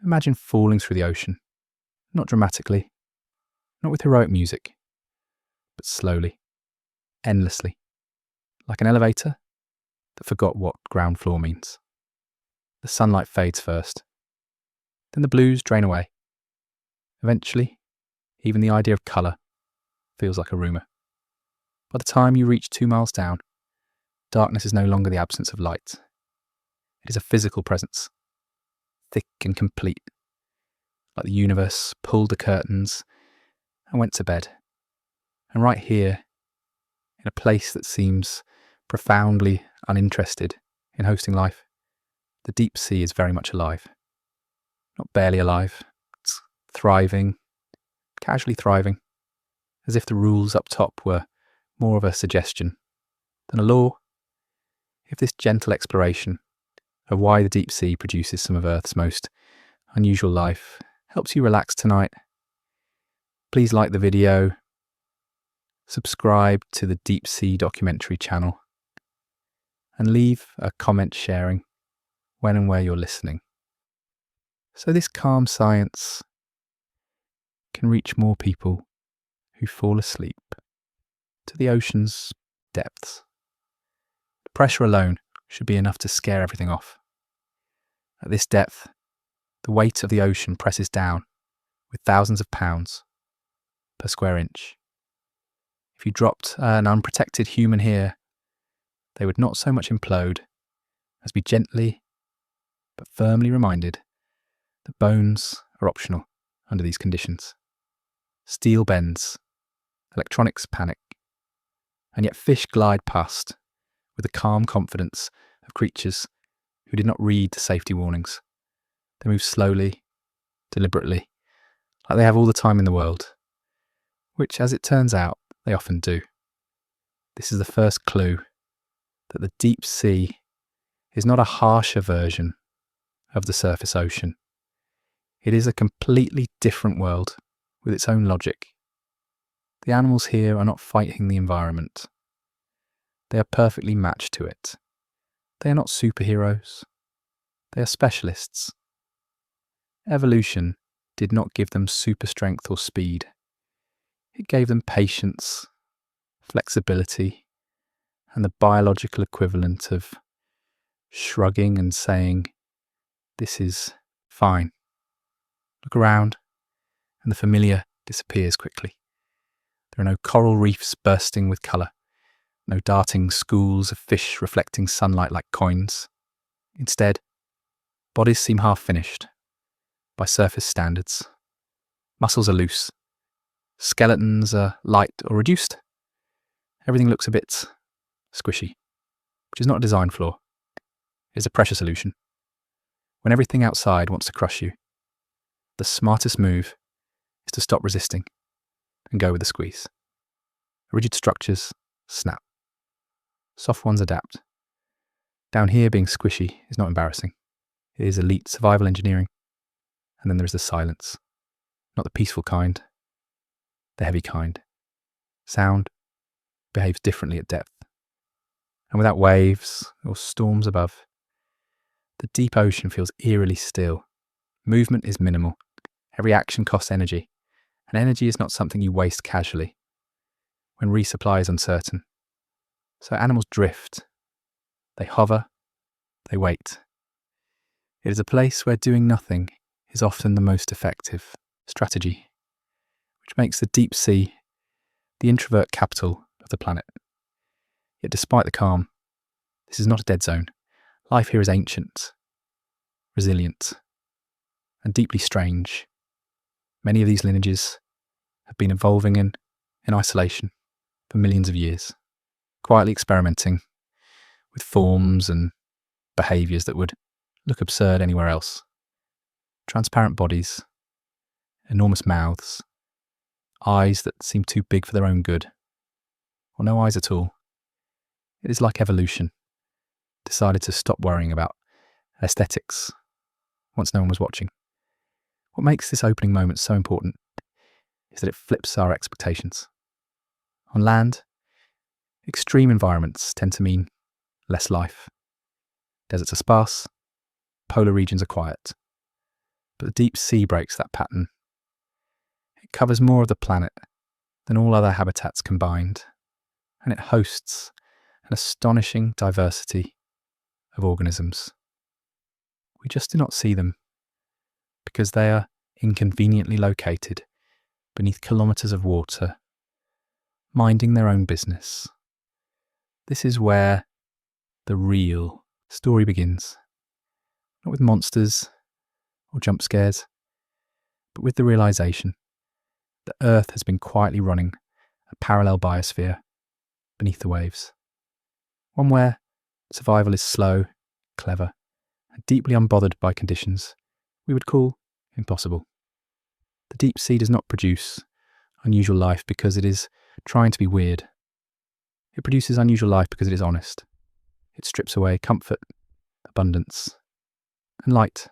Imagine falling through the ocean, not dramatically, not with heroic music, but slowly, endlessly, like an elevator that forgot what ground floor means. The sunlight fades first, then the blues drain away. Eventually, even the idea of colour feels like a rumour. By the time you reach 2 miles down, darkness is no longer the absence of light. It is a physical presence, thick and complete, like the universe pulled the curtains and went to bed. And right here, in a place that seems profoundly uninterested in hosting life, the deep sea is very much alive. Not barely alive, it's thriving, casually thriving, as if the rules up top were more of a suggestion than a law. If this gentle exploration of why the deep sea produces some of Earth's most unusual life helps you relax tonight, please like the video, subscribe to the Deep Sea Documentary channel, and leave a comment sharing when and where you're listening. So this calm science can reach more people who fall asleep to the ocean's depths. The pressure alone should be enough to scare everything off. At this depth, the weight of the ocean presses down with thousands of pounds per square inch. If you dropped an unprotected human here, they would not so much implode as be gently but firmly reminded that bones are optional under these conditions. Steel bends, electronics panic, and yet fish glide past with the calm confidence of creatures who did not read the safety warnings. They move slowly, deliberately, like they have all the time in the world, which, as it turns out, they often do. This is the first clue that the deep sea is not a harsher version of the surface ocean. It is a completely different world with its own logic. The animals here are not fighting the environment. They are perfectly matched to it. They are not superheroes. They are specialists. Evolution did not give them super strength or speed. It gave them patience, flexibility, and the biological equivalent of shrugging and saying, "This is fine." Look around, and the familiar disappears quickly. There are no coral reefs bursting with colour, no darting schools of fish reflecting sunlight like coins. Instead, bodies seem half-finished by surface standards. Muscles are loose. Skeletons are light or reduced. Everything looks a bit squishy, which is not a design flaw. It is a pressure solution. When everything outside wants to crush you, the smartest move is to stop resisting and go with the squeeze. Rigid structures snap. Soft ones adapt. Down here, being squishy is not embarrassing. It is elite survival engineering. And then there is the silence. Not the peaceful kind, the heavy kind. Sound behaves differently at depth. And without waves or storms above, the deep ocean feels eerily still. Movement is minimal. Every action costs energy, and energy is not something you waste casually when resupply is uncertain. So animals drift. They hover. They wait. It is a place where doing nothing is often the most effective strategy, which makes the deep sea the introvert capital of the planet. Yet despite the calm, this is not a dead zone. Life here is ancient, resilient, and deeply strange. Many of these lineages have been evolving in isolation for millions of years, quietly experimenting with forms and behaviours that would look absurd anywhere else. Transparent bodies, enormous mouths, eyes that seem too big for their own good, or no eyes at all. It is like evolution decided to stop worrying about aesthetics once no one was watching. What makes this opening moment so important is that it flips our expectations. On land, extreme environments tend to mean less life. Deserts are sparse, polar regions are quiet. But the deep sea breaks that pattern. It covers more of the planet than all other habitats combined, and it hosts an astonishing diversity of organisms. We just do not see them because they are inconveniently located beneath kilometres of water, minding their own business. This is where the real story begins, not with monsters or jump scares, but with the realisation that Earth has been quietly running a parallel biosphere beneath the waves, one where survival is slow, clever, and deeply unbothered by conditions we would call impossible. The deep sea does not produce unusual life because it is trying to be weird. It produces unusual life because it is honest. It strips away comfort, abundance, and light,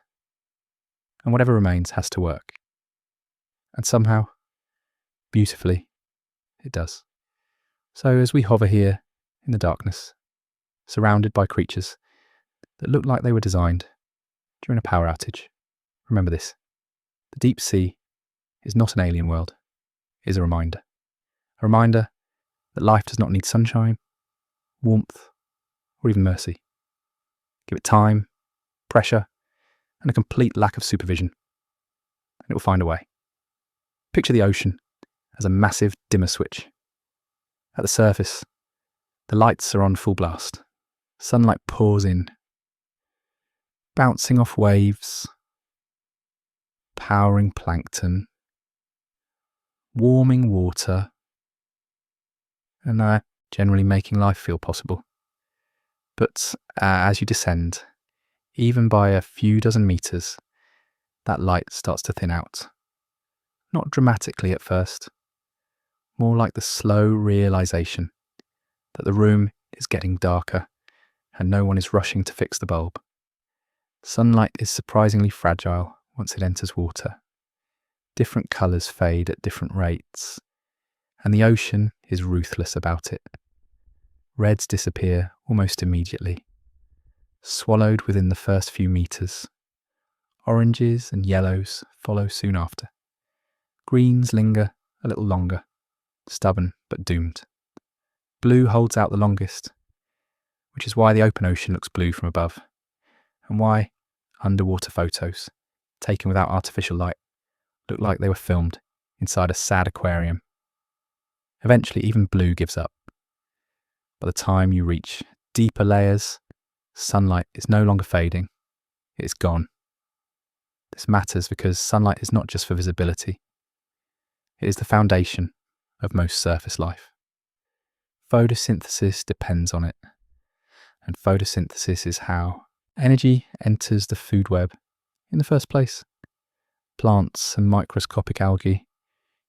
and whatever remains has to work. And somehow, beautifully, it does. So as we hover here in the darkness, surrounded by creatures that look like they were designed during a power outage, remember this: the deep sea is not an alien world, it is a reminder that life does not need sunshine, warmth, or even mercy. Give it time, pressure, and a complete lack of supervision, and it will find a way. Picture the ocean as a massive dimmer switch. At the surface, the lights are on full blast. Sunlight pours in, bouncing off waves, powering plankton, warming water, and generally making life feel possible. But as you descend, even by a few dozen metres, that light starts to thin out. Not dramatically at first, more like the slow realisation that the room is getting darker and no one is rushing to fix the bulb. Sunlight is surprisingly fragile once it enters water. Different colours fade at different rates, and the ocean is ruthless about it. Reds disappear almost immediately, swallowed within the first few metres. Oranges and yellows follow soon after. Greens linger a little longer, stubborn but doomed. Blue holds out the longest, which is why the open ocean looks blue from above, and why underwater photos, taken without artificial light, look like they were filmed inside a sad aquarium. Eventually, even blue gives up. By the time you reach deeper layers, sunlight is no longer fading, it is gone. This matters because sunlight is not just for visibility. It is the foundation of most surface life. Photosynthesis depends on it, and photosynthesis is how energy enters the food web in the first place. Plants and microscopic algae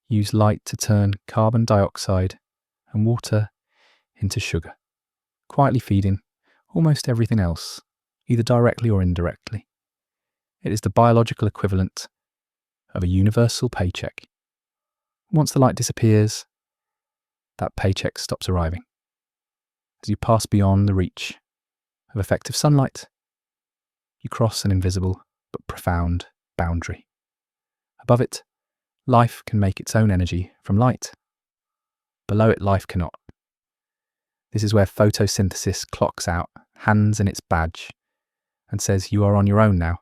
use light to turn carbon dioxide and water into sugar, quietly feeding almost everything else, either directly or indirectly. It is the biological equivalent of a universal paycheck. Once the light disappears, that paycheck stops arriving. As you pass beyond the reach of effective sunlight, you cross an invisible but profound boundary. Above it, life can make its own energy from light. Below it, life cannot. This is where photosynthesis clocks out, hands in its badge, and says you are on your own now.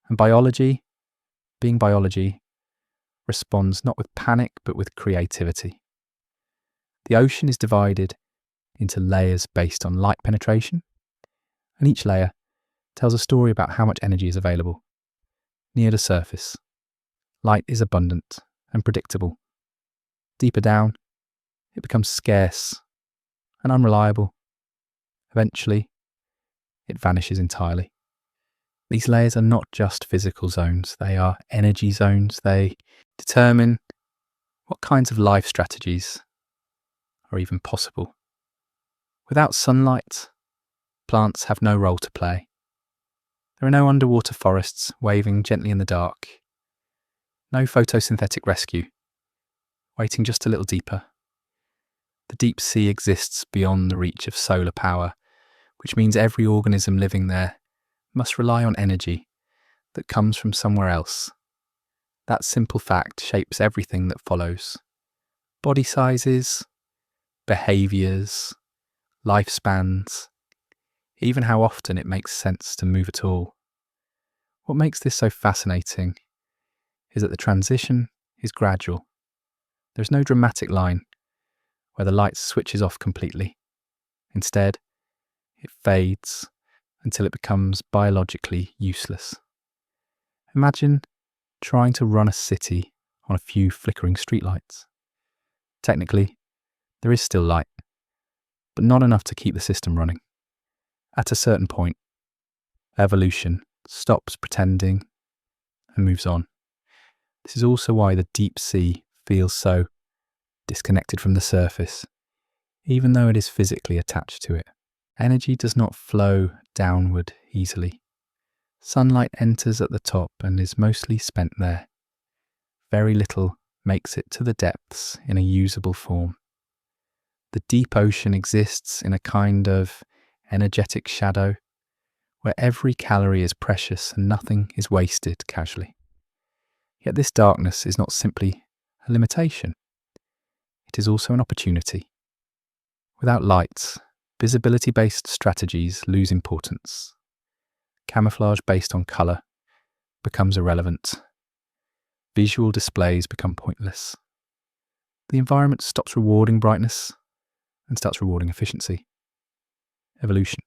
And biology, being biology, responds not with panic but with creativity. The ocean is divided into layers based on light penetration, and each layer tells a story about how much energy is available. Near the surface, light is abundant and predictable. Deeper down, it becomes scarce and unreliable. Eventually, it vanishes entirely. These layers are not just physical zones, they are energy zones. They determine what kinds of life strategies are even possible. Without sunlight, plants have no role to play. There are no underwater forests waving gently in the dark. No photosynthetic rescue, waiting just a little deeper. The deep sea exists beyond the reach of solar power, which means every organism living there must rely on energy that comes from somewhere else. That simple fact shapes everything that follows. Body sizes, behaviours, lifespans, even how often it makes sense to move at all. What makes this so fascinating is that the transition is gradual. There's no dramatic line where the light switches off completely. Instead, it fades until it becomes biologically useless. Imagine trying to run a city on a few flickering streetlights. Technically, there is still light, but not enough to keep the system running. At a certain point, evolution stops pretending and moves on. This is also why the deep sea feels so disconnected from the surface, even though it is physically attached to it. Energy does not flow downward easily. Sunlight enters at the top and is mostly spent there. Very little makes it to the depths in a usable form. The deep ocean exists in a kind of energetic shadow, where every calorie is precious and nothing is wasted casually. Yet this darkness is not simply a limitation. It is also an opportunity. Without light, visibility-based strategies lose importance. Camouflage based on colour becomes irrelevant. Visual displays become pointless. The environment stops rewarding brightness and starts rewarding efficiency. Evolution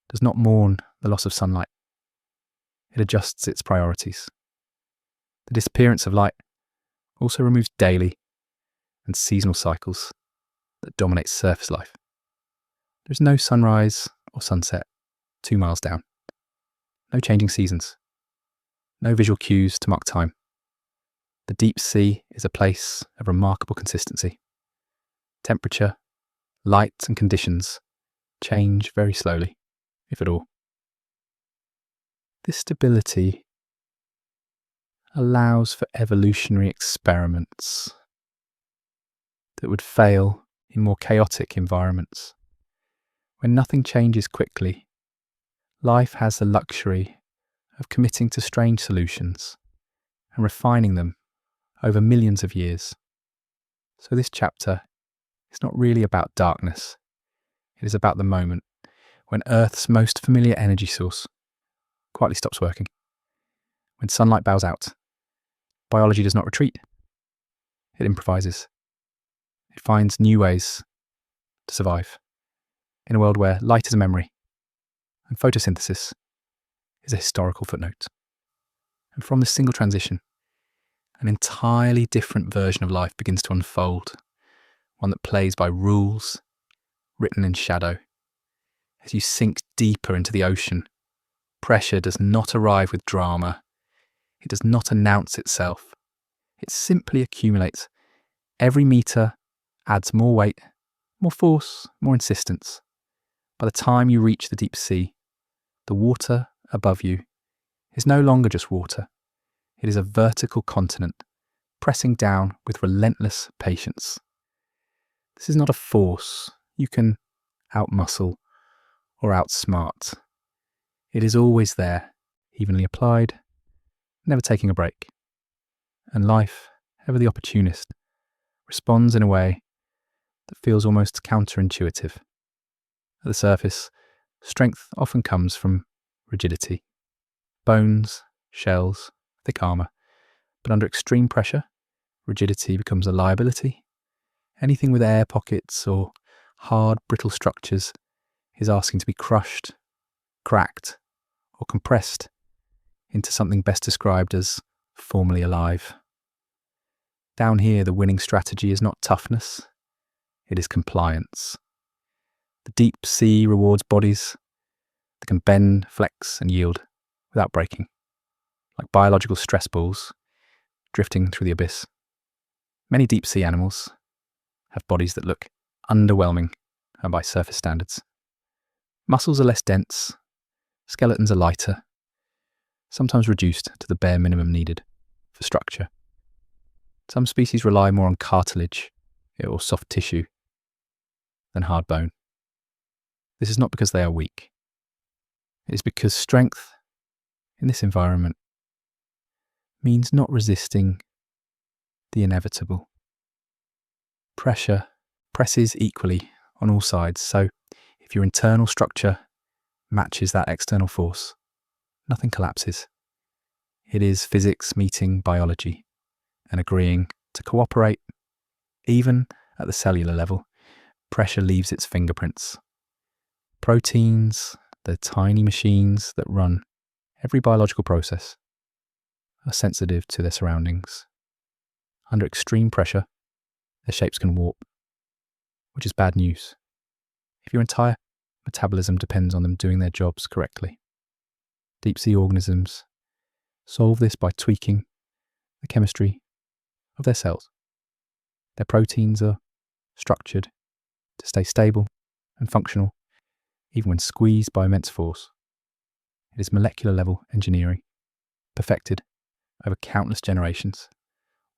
does not mourn the loss of sunlight. It adjusts its priorities. The disappearance of light also removes daily and seasonal cycles that dominate surface life. There is no sunrise or sunset 2 miles down. No changing seasons. No visual cues to mark time. The deep sea is a place of remarkable consistency. Temperature, light and conditions change very slowly, if at all. This stability allows for evolutionary experiments that would fail in more chaotic environments. When nothing changes quickly, life has the luxury of committing to strange solutions and refining them over millions of years. So this chapter is not really about darkness. It is about the moment when Earth's most familiar energy source quietly stops working. When sunlight bows out, biology does not retreat. It improvises. It finds new ways to survive in a world where light is a memory and photosynthesis is a historical footnote. And from this single transition, an entirely different version of life begins to unfold, one that plays by rules written in shadow. As you sink deeper into the ocean, pressure does not arrive with drama. It does not announce itself. It simply accumulates. Every metre adds more weight, more force, more insistence. By the time you reach the deep sea, the water above you is no longer just water. It is a vertical continent, pressing down with relentless patience. This is not a force you can outmuscle or outsmart. It is always there, evenly applied, never taking a break. And life, ever the opportunist, responds in a way that feels almost counterintuitive. At the surface, strength often comes from rigidity. Bones, shells, thick armour. But under extreme pressure, rigidity becomes a liability. Anything with air pockets or hard, brittle structures is asking to be crushed, cracked, or compressed into something best described as formally alive. Down here, the winning strategy is not toughness, it is compliance. The deep sea rewards bodies that can bend, flex, and yield without breaking, like biological stress balls drifting through the abyss. Many deep sea animals have bodies that look underwhelming by surface standards. Muscles are less dense, skeletons are lighter, sometimes reduced to the bare minimum needed for structure. Some species rely more on cartilage or soft tissue than hard bone. This is not because they are weak. It is because strength in this environment means not resisting the inevitable. Pressure presses equally on all sides, so if your internal structure matches that external force, nothing collapses. It is physics meeting biology and agreeing to cooperate. Even at the cellular level, pressure leaves its fingerprints. Proteins, the tiny machines that run every biological process, are sensitive to their surroundings. Under extreme pressure, their shapes can warp, which is bad news if your entire metabolism depends on them doing their jobs correctly. Deep sea organisms solve this by tweaking the chemistry of their cells. Their proteins are structured to stay stable and functional even when squeezed by immense force. It is molecular level engineering, perfected over countless generations,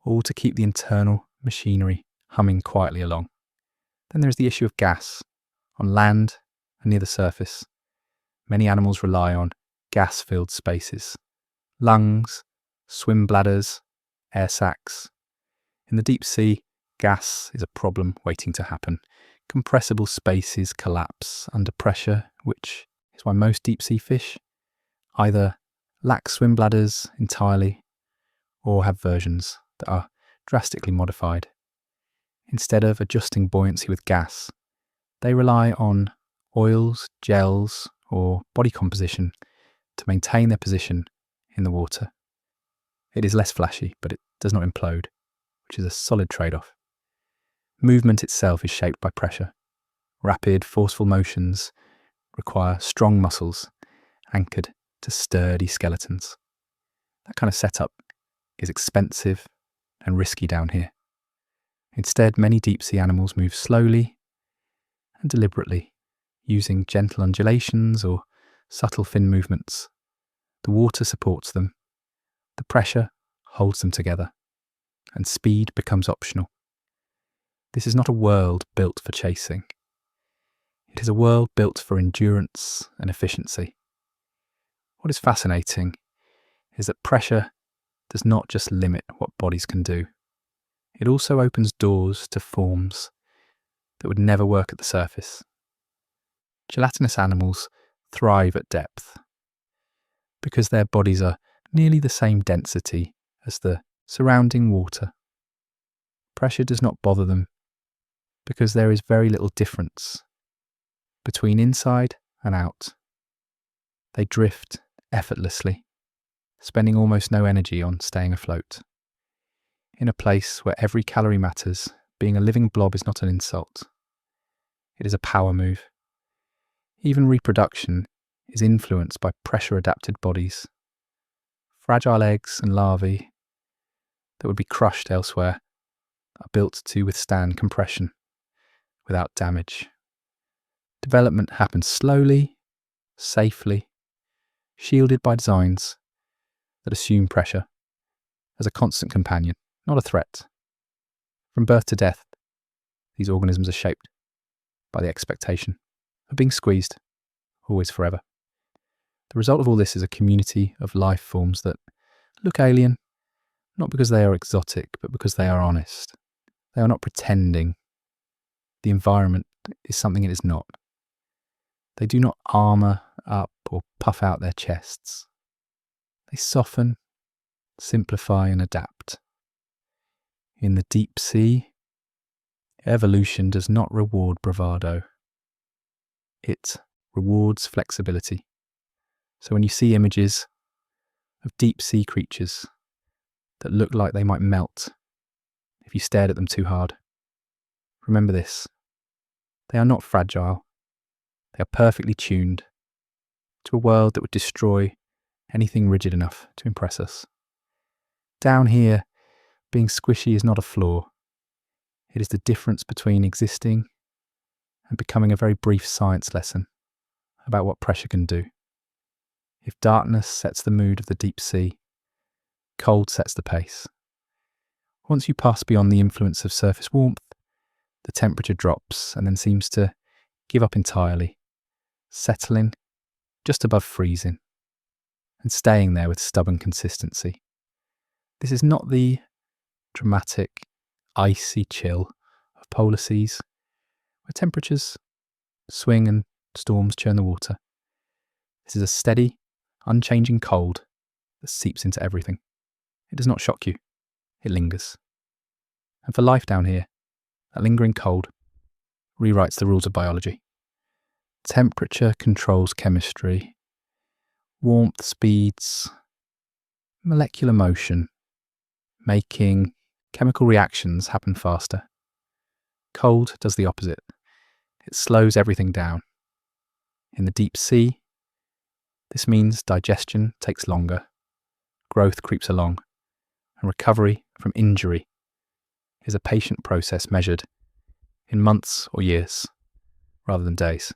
all to keep the internal machinery humming quietly along. Then there is the issue of gas. On land and near the surface, many animals rely on gas-filled spaces. Lungs, swim bladders, air sacs. In the deep sea, gas is a problem waiting to happen. Compressible spaces collapse under pressure, which is why most deep sea fish either lack swim bladders entirely or have versions that are drastically modified. Instead of adjusting buoyancy with gas, they rely on oils, gels, or body composition to maintain their position in the water. It is less flashy, but it does not implode, which is a solid trade-off. Movement itself is shaped by pressure. Rapid, forceful motions require strong muscles anchored to sturdy skeletons. That kind of setup is expensive and risky down here. Instead, many deep-sea animals move slowly and deliberately, using gentle undulations or subtle fin movements. The water supports them, the pressure holds them together, and speed becomes optional. This is not a world built for chasing. It is a world built for endurance and efficiency. What is fascinating is that pressure does not just limit what bodies can do. It also opens doors to forms that would never work at the surface. Gelatinous animals thrive at depth because their bodies are nearly the same density as the surrounding water. Pressure does not bother them because there is very little difference between inside and out. They drift effortlessly, spending almost no energy on staying afloat. In a place where every calorie matters, being a living blob is not an insult. It is a power move. Even reproduction is influenced by pressure-adapted bodies. Fragile eggs and larvae that would be crushed elsewhere are built to withstand compression without damage. Development happens slowly, safely, shielded by designs that assume pressure as a constant companion, not a threat. From birth to death, these organisms are shaped by the expectation of being squeezed, always forever. The result of all this is a community of life forms that look alien, not because they are exotic, but because they are honest. They are not pretending the environment is something it is not. They do not armour up or puff out their chests. They soften, simplify and adapt. In the deep sea, evolution does not reward bravado. It rewards flexibility. So when you see images of deep sea creatures that look like they might melt if you stared at them too hard, remember this. They are not fragile. They are perfectly tuned to a world that would destroy anything rigid enough to impress us. Down here, being squishy is not a flaw. It is the difference between existing and becoming a very brief science lesson about what pressure can do. If darkness sets the mood of the deep sea, cold sets the pace. Once you pass beyond the influence of surface warmth, the temperature drops and then seems to give up entirely, settling just above freezing. and staying there with stubborn consistency. This is not the dramatic, icy chill of polar seas, where temperatures swing and storms churn the water. This is a steady, unchanging cold that seeps into everything. It does not shock you, it lingers. And for life down here, that lingering cold rewrites the rules of biology. Temperature controls chemistry, warmth speeds molecular motion, making chemical reactions happen faster. Cold does the opposite. It slows everything down. In the deep sea, this means digestion takes longer, growth creeps along, and recovery from injury is a patient process measured in months or years rather than days.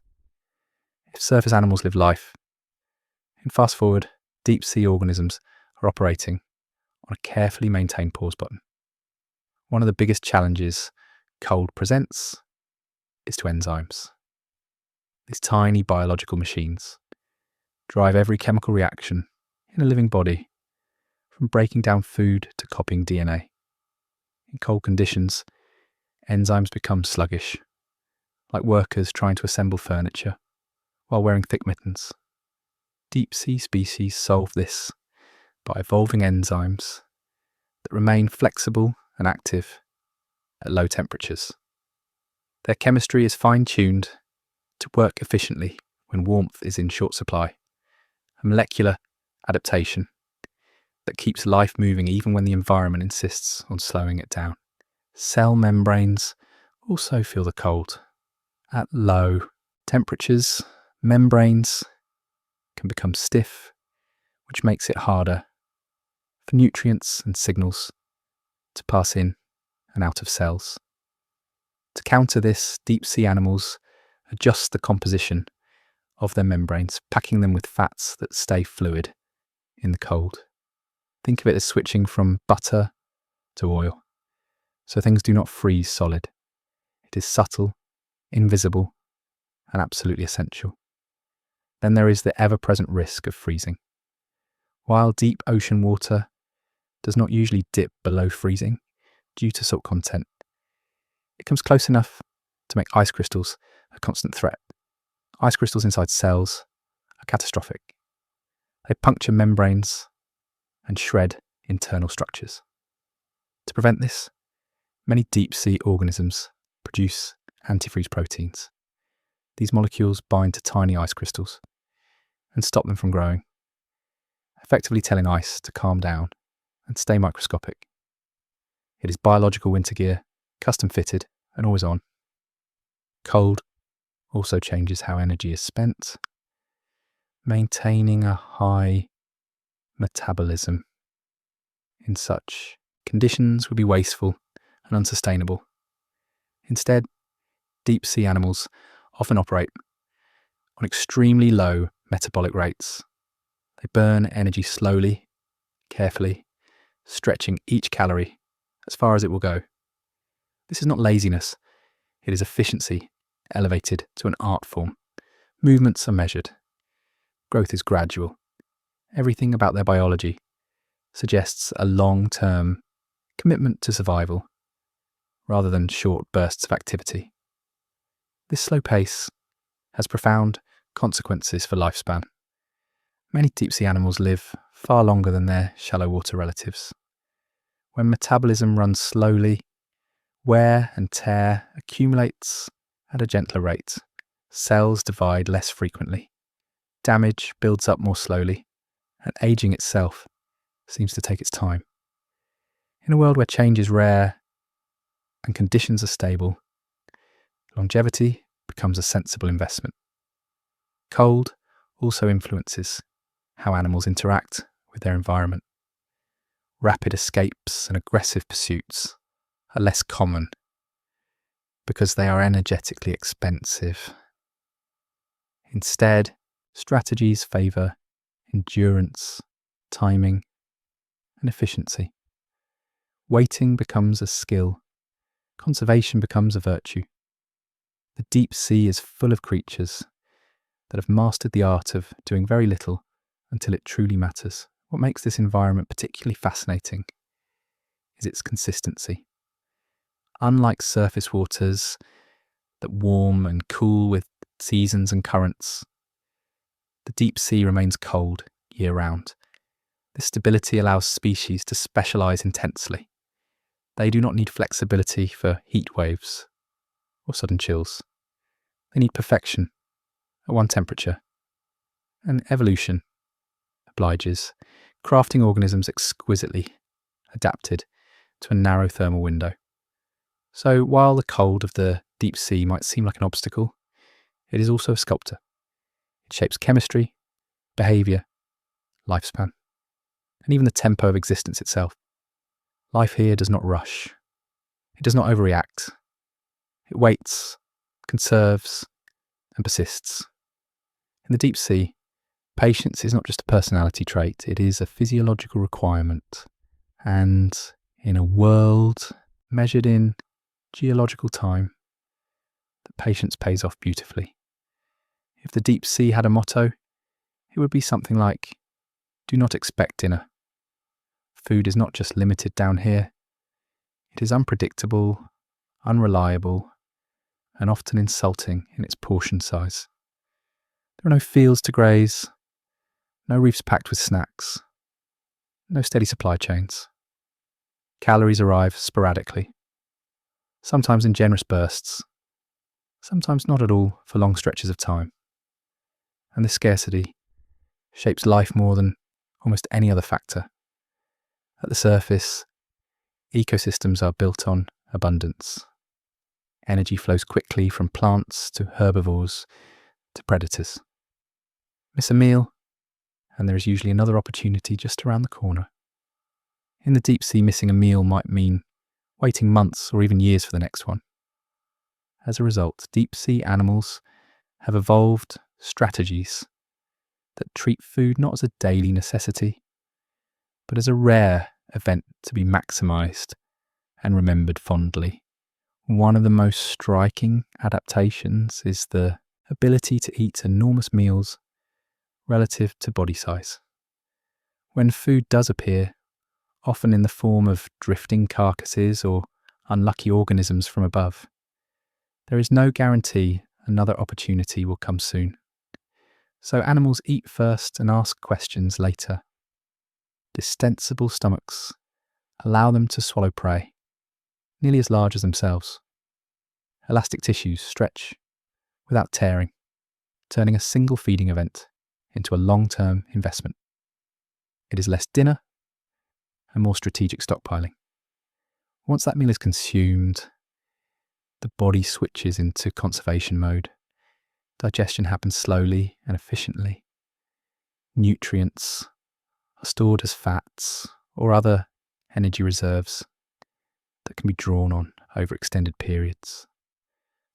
If surface animals live life, in fast forward, deep sea organisms are operating on a carefully maintained pause button. One of the biggest challenges cold presents is to enzymes. These tiny biological machines drive every chemical reaction in a living body, from breaking down food to copying DNA. In cold conditions, enzymes become sluggish, like workers trying to assemble furniture while wearing thick mittens. Deep sea species solve this by evolving enzymes that remain flexible and active at low temperatures. Their chemistry is fine-tuned to work efficiently when warmth is in short supply, a molecular adaptation that keeps life moving even when the environment insists on slowing it down. Cell membranes also feel the cold. At low temperatures, membranes can become stiff, which makes it harder for nutrients and signals to pass in and out of cells. To counter this, deep sea animals adjust the composition of their membranes, packing them with fats that stay fluid in the cold. Think of it as switching from butter to oil, so things do not freeze solid. It is subtle, invisible, and absolutely essential. Then there is the ever-present risk of freezing. While deep ocean water does not usually dip below freezing due to salt content, it comes close enough to make ice crystals a constant threat. Ice crystals inside cells are catastrophic. They puncture membranes and shred internal structures. To prevent this, many deep-sea organisms produce antifreeze proteins. These molecules bind to tiny ice crystals and stop them from growing, effectively telling ice to calm down and stay microscopic. It is biological winter gear, custom fitted and always on. Cold also changes how energy is spent. Maintaining a high metabolism in such conditions would be wasteful and unsustainable. Instead, deep sea animals often operate on extremely low metabolic rates. They burn energy slowly, carefully, stretching each calorie as far as it will go. This is not laziness, it is efficiency elevated to an art form. Movements are measured. Growth is gradual. Everything about their biology suggests a long-term commitment to survival rather than short bursts of activity. This slow pace has profound consequences for lifespan. Many deep-sea animals live far longer than their shallow water relatives. When metabolism runs slowly, wear and tear accumulates at a gentler rate. Cells divide less frequently. Damage builds up more slowly, and aging itself seems to take its time. In a world where change is rare and conditions are stable, longevity becomes a sensible investment. Cold also influences how animals interact with their environment. Rapid escapes and aggressive pursuits are less common because they are energetically expensive. Instead, strategies favour endurance, timing, and efficiency. Waiting becomes a skill. Conservation becomes a virtue. The deep sea is full of creatures that have mastered the art of doing very little until it truly matters. What makes this environment particularly fascinating is its consistency. Unlike surface waters that warm and cool with seasons and currents, the deep sea remains cold year-round. This stability allows species to specialise intensely. They do not need flexibility for heat waves or sudden chills. They need perfection at one temperature. And evolution obliges, crafting organisms exquisitely adapted to a narrow thermal window. So while the cold of the deep sea might seem like an obstacle, it is also a sculptor. It shapes chemistry, behaviour, lifespan, and even the tempo of existence itself. Life here does not rush. It does not overreact. It waits, conserves, and persists. In the deep sea, patience is not just a personality trait, it is a physiological requirement. And in a world measured in geological time, that patience pays off beautifully. If the deep sea had a motto, it would be something like, do not expect dinner. Food is not just limited down here. It is unpredictable, unreliable, and often insulting in its portion size. There are no fields to graze, no reefs packed with snacks, no steady supply chains. Calories arrive sporadically, sometimes in generous bursts, sometimes not at all for long stretches of time. And this scarcity shapes life more than almost any other factor. At the surface, ecosystems are built on abundance. Energy flows quickly from plants to herbivores to predators. Miss a meal, and there is usually another opportunity just around the corner. In the deep sea, missing a meal might mean waiting months or even years for the next one. As a result, deep sea animals have evolved strategies that treat food not as a daily necessity, but as a rare event to be maximised and remembered fondly. One of the most striking adaptations is the ability to eat enormous meals relative to body size. When food does appear, often in the form of drifting carcasses or unlucky organisms from above, there is no guarantee another opportunity will come soon. So animals eat first and ask questions later. Distensible stomachs allow them to swallow prey, nearly as large as themselves. Elastic tissues stretch without tearing, turning a single feeding event into a long-term investment. It is less dinner and more strategic stockpiling. Once that meal is consumed, the body switches into conservation mode. Digestion happens slowly and efficiently. Nutrients are stored as fats or other energy reserves that can be drawn on over extended periods.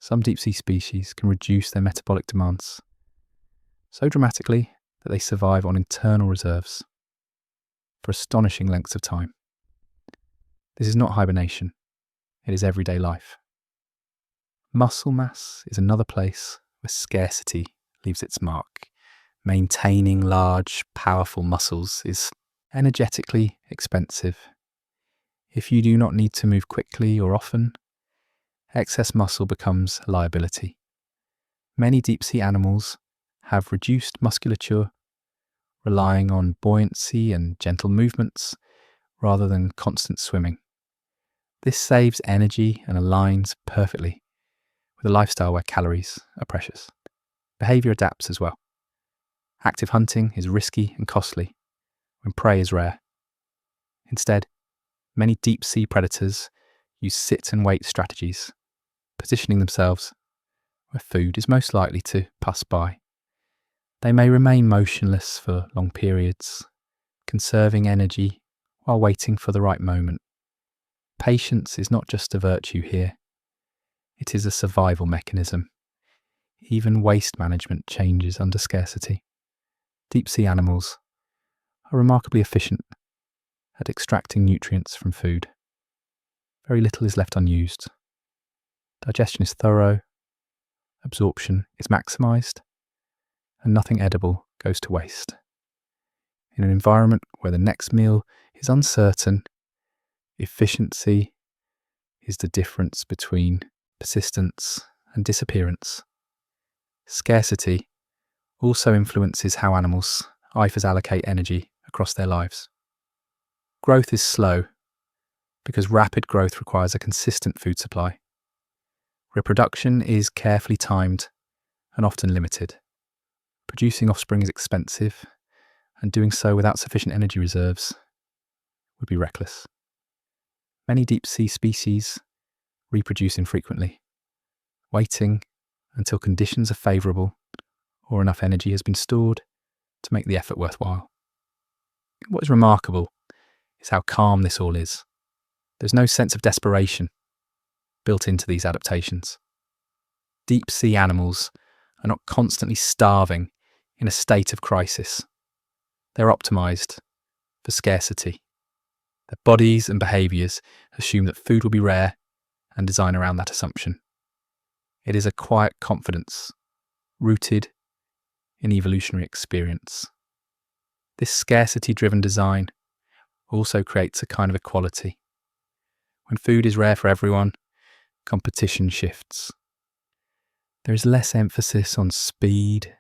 Some deep-sea species can reduce their metabolic demands so dramatically that they survive on internal reserves for astonishing lengths of time. This is not hibernation, it is everyday life. Muscle mass is another place where scarcity leaves its mark. Maintaining large, powerful muscles is energetically expensive. If you do not need to move quickly or often, excess muscle becomes a liability. Many deep-sea animals have reduced musculature, relying on buoyancy and gentle movements rather than constant swimming. This saves energy and aligns perfectly with a lifestyle where calories are precious. Behaviour adapts as well. Active hunting is risky and costly when prey is rare. Instead, many deep-sea predators use sit-and-wait strategies, positioning themselves where food is most likely to pass by. They may remain motionless for long periods, conserving energy while waiting for the right moment. Patience is not just a virtue here, it is a survival mechanism. Even waste management changes under scarcity. Deep-sea animals are remarkably efficient at extracting nutrients from food. Very little is left unused. Digestion is thorough, absorption is maximised, and nothing edible goes to waste. In an environment where the next meal is uncertain, efficiency is the difference between persistence and disappearance. Scarcity also influences how animals allocate energy across their lives. Growth is slow because rapid growth requires a consistent food supply. Reproduction is carefully timed and often limited. Producing offspring is expensive, and doing so without sufficient energy reserves would be reckless. Many deep-sea species reproduce infrequently, waiting until conditions are favourable or enough energy has been stored to make the effort worthwhile. What is remarkable is how calm this all is. There's no sense of desperation built into these adaptations. Deep-sea animals are not constantly starving in a state of crisis. They're optimised for scarcity. Their bodies and behaviours assume that food will be rare and design around that assumption. It is a quiet confidence rooted in evolutionary experience. This scarcity-driven design also creates a kind of equality. When food is rare for everyone, competition shifts. There is less emphasis on speed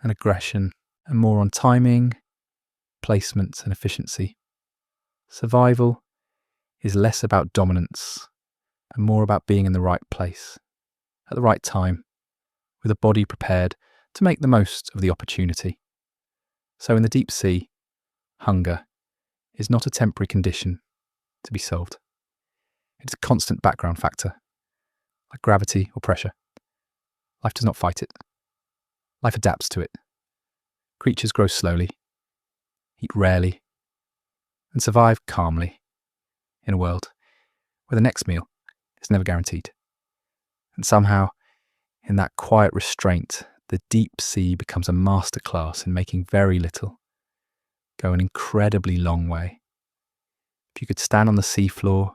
and aggression and more on timing, placement and efficiency. Survival is less about dominance and more about being in the right place, at the right time, with a body prepared to make the most of the opportunity. So in the deep sea, hunger is not a temporary condition to be solved. It's a constant background factor, like gravity or pressure. Life does not fight it. Life adapts to it. Creatures grow slowly, eat rarely, and survive calmly in a world where the next meal is never guaranteed. And somehow, in that quiet restraint, the deep sea becomes a masterclass in making very little go an incredibly long way. If you could stand on the seafloor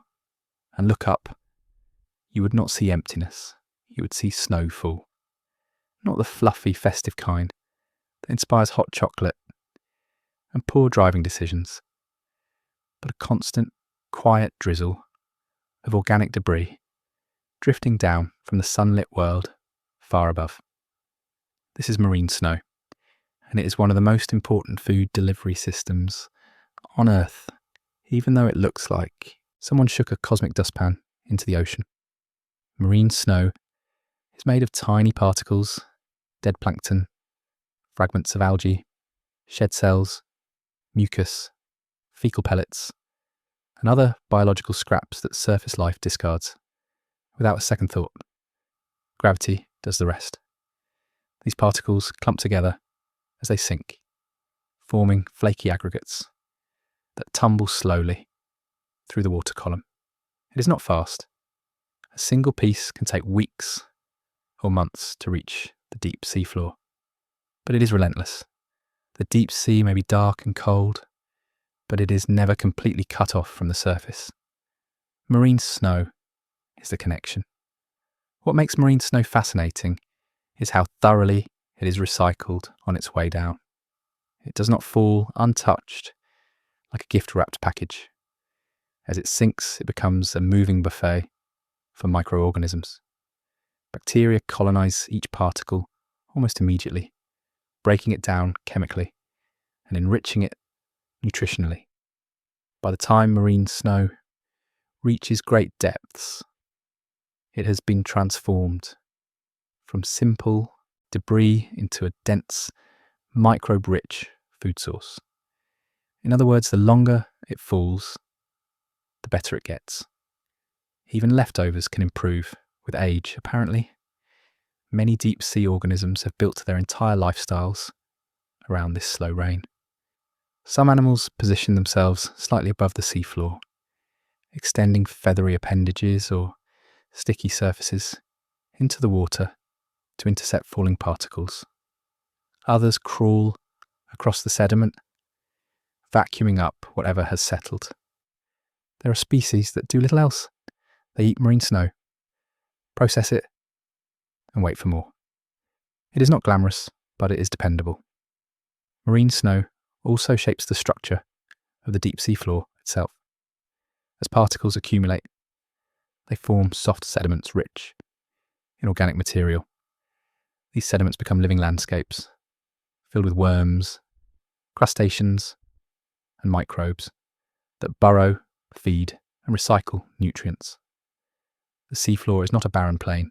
and look up, you would not see emptiness. You would see snowfall. Not the fluffy, festive kind that inspires hot chocolate and poor driving decisions, but a constant, quiet drizzle of organic debris drifting down from the sunlit world far above. This is marine snow, and it is one of the most important food delivery systems on Earth, even though it looks like someone shook a cosmic dustpan into the ocean. Marine snow is made of tiny particles, dead plankton, fragments of algae, shed cells, mucus, fecal pellets, and other biological scraps that surface life discards without a second thought. Gravity does the rest. These particles clump together as they sink, forming flaky aggregates that tumble slowly through the water column. It is not fast. A single piece can take weeks or months to reach the deep seafloor, but it is relentless. The deep sea may be dark and cold, but it is never completely cut off from the surface. Marine snow is the connection. What makes marine snow fascinating is how thoroughly it is recycled on its way down. It does not fall untouched like a gift-wrapped package. As it sinks, it becomes a moving buffet for microorganisms. Bacteria colonize each particle almost immediately, breaking it down chemically and enriching it nutritionally. By the time marine snow reaches great depths, it has been transformed from simple debris into a dense, microbe-rich food source. In other words, the longer it falls, the better it gets. Even leftovers can improve with age, apparently. Many deep-sea organisms have built their entire lifestyles around this slow rain. Some animals position themselves slightly above the seafloor, extending feathery appendages or sticky surfaces into the water to intercept falling particles. Others crawl across the sediment, vacuuming up whatever has settled. There are species that do little else. They eat marine snow, process it, and wait for more. It is not glamorous, but it is dependable. Marine snow also shapes the structure of the deep sea floor itself. As particles accumulate, they form soft sediments rich in organic material. These sediments become living landscapes, filled with worms, crustaceans, and microbes that burrow, feed, and recycle nutrients. The seafloor is not a barren plain.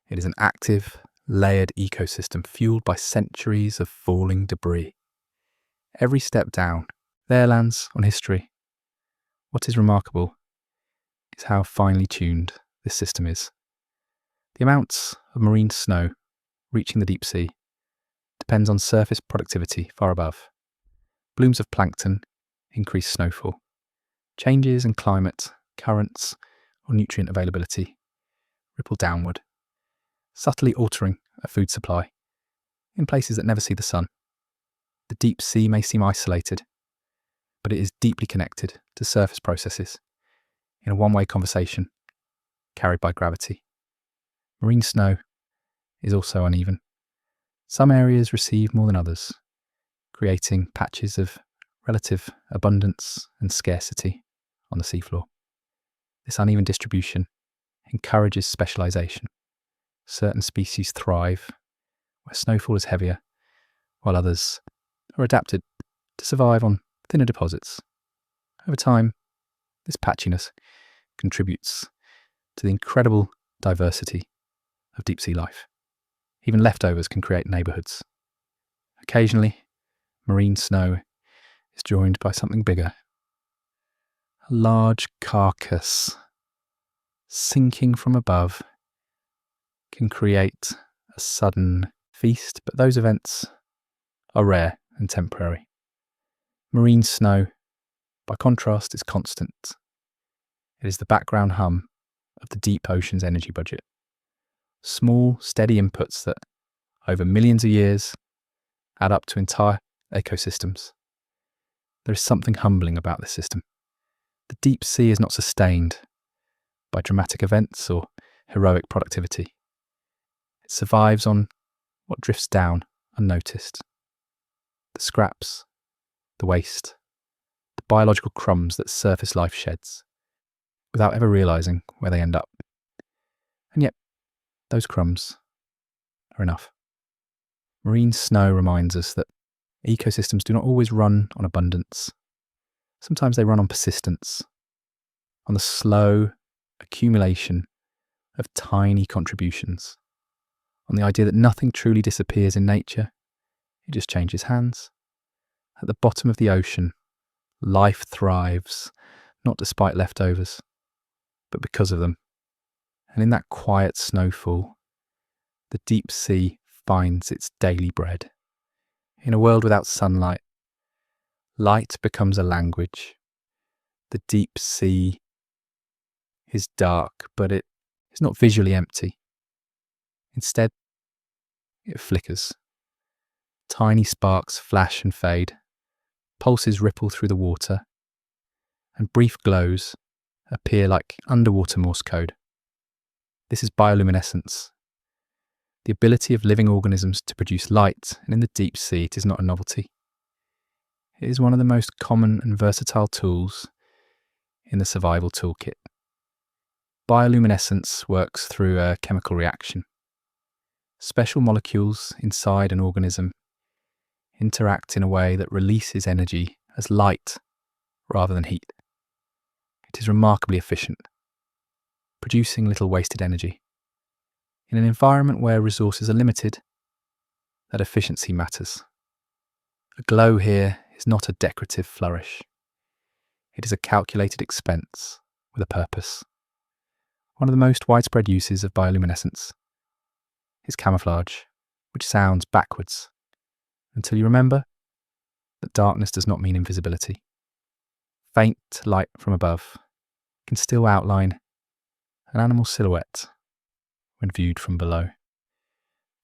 It is an active, layered ecosystem fueled by centuries of falling debris. Every step down, there lands on history. What is remarkable is how finely tuned this system is. The amounts of marine snow reaching the deep sea depends on surface productivity far above. Blooms of plankton increase snowfall. Changes in climate, currents, or nutrient availability ripple downward, subtly altering a food supply in places that never see the sun. The deep sea may seem isolated, but it is deeply connected to surface processes in a one-way conversation carried by gravity. Marine snow is also uneven. Some areas receive more than others, creating patches of relative abundance and scarcity on the seafloor. This uneven distribution encourages specialization. Certain species thrive where snowfall is heavier, while others are adapted to survive on thinner deposits. Over time, this patchiness contributes to the incredible diversity of deep sea life. Even leftovers can create neighborhoods. Occasionally, marine snow is joined by something bigger. A large carcass sinking from above can create a sudden feast, but those events are rare and temporary. Marine snow, by contrast, is constant. It is the background hum of the deep ocean's energy budget. Small, steady inputs that, over millions of years, add up to entire ecosystems. There is something humbling about this system. The deep sea is not sustained by dramatic events or heroic productivity. It survives on what drifts down unnoticed. The scraps, the waste, the biological crumbs that surface life sheds, without ever realizing where they end up. And yet, those crumbs are enough. Marine snow reminds us that ecosystems do not always run on abundance. Sometimes they run on persistence, on the slow accumulation of tiny contributions, on the idea that nothing truly disappears in nature, it just changes hands. At the bottom of the ocean, life thrives, not despite leftovers, but because of them. And in that quiet snowfall, the deep sea finds its daily bread. In a world without sunlight, light becomes a language. The deep sea is dark, but it is not visually empty. Instead, it flickers. Tiny sparks flash and fade, pulses ripple through the water, and brief glows appear like underwater Morse code. This is bioluminescence, the ability of living organisms to produce light, and in the deep sea it is not a novelty. It is one of the most common and versatile tools in the survival toolkit. Bioluminescence works through a chemical reaction. Special molecules inside an organism interact in a way that releases energy as light rather than heat. It is remarkably efficient, producing little wasted energy. In an environment where resources are limited, that efficiency matters. A glow here is not a decorative flourish. It is a calculated expense with a purpose. One of the most widespread uses of bioluminescence is camouflage, which sounds backwards, until you remember that darkness does not mean invisibility. Faint light from above can still outline an animal silhouette when viewed from below.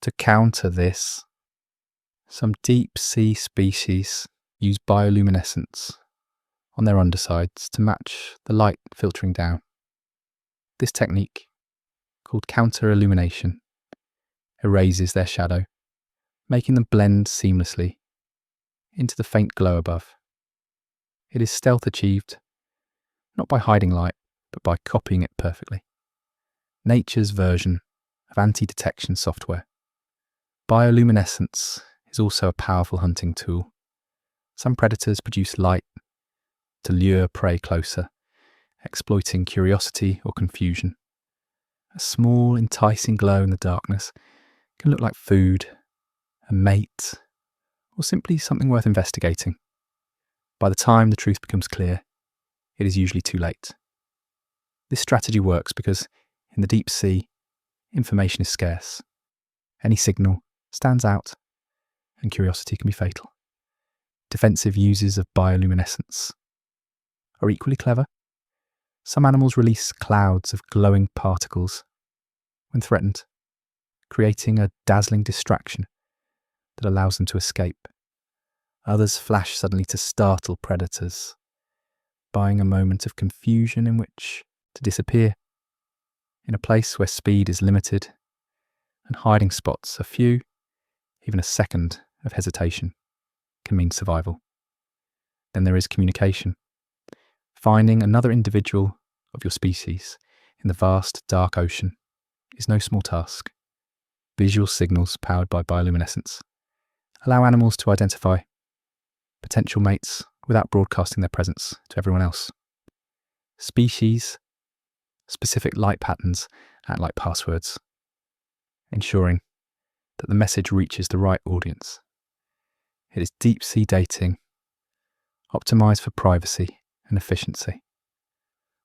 To counter this, some deep sea species use bioluminescence on their undersides to match the light filtering down. This technique, called into the faint glow above. It is stealth achieved, not by hiding light, but by copying it perfectly. Nature's version of anti-detection software. Bioluminescence is also a powerful hunting tool. Some predators produce light to lure prey closer, exploiting curiosity or confusion. A small, enticing glow in the darkness can look like food, a mate, or simply something worth investigating. By the time the truth becomes clear, it is usually too late. This strategy works because in the deep sea, information is scarce. Any signal stands out, and curiosity can be fatal. Defensive uses of bioluminescence are equally clever. Some animals release clouds of glowing particles when threatened, creating a dazzling distraction that allows them to escape. Others flash suddenly to startle predators, buying a moment of confusion in which to disappear. In a place where speed is limited and hiding spots are few, even a second of hesitation can mean survival. Then there is communication. Finding another individual of your species in the vast, dark ocean is no small task. Visual signals powered by bioluminescence allow animals to identify potential mates without broadcasting their presence to everyone else. Species-specific light patterns act like passwords, ensuring that the message reaches the right audience. It is deep-sea dating, optimized for privacy and efficiency.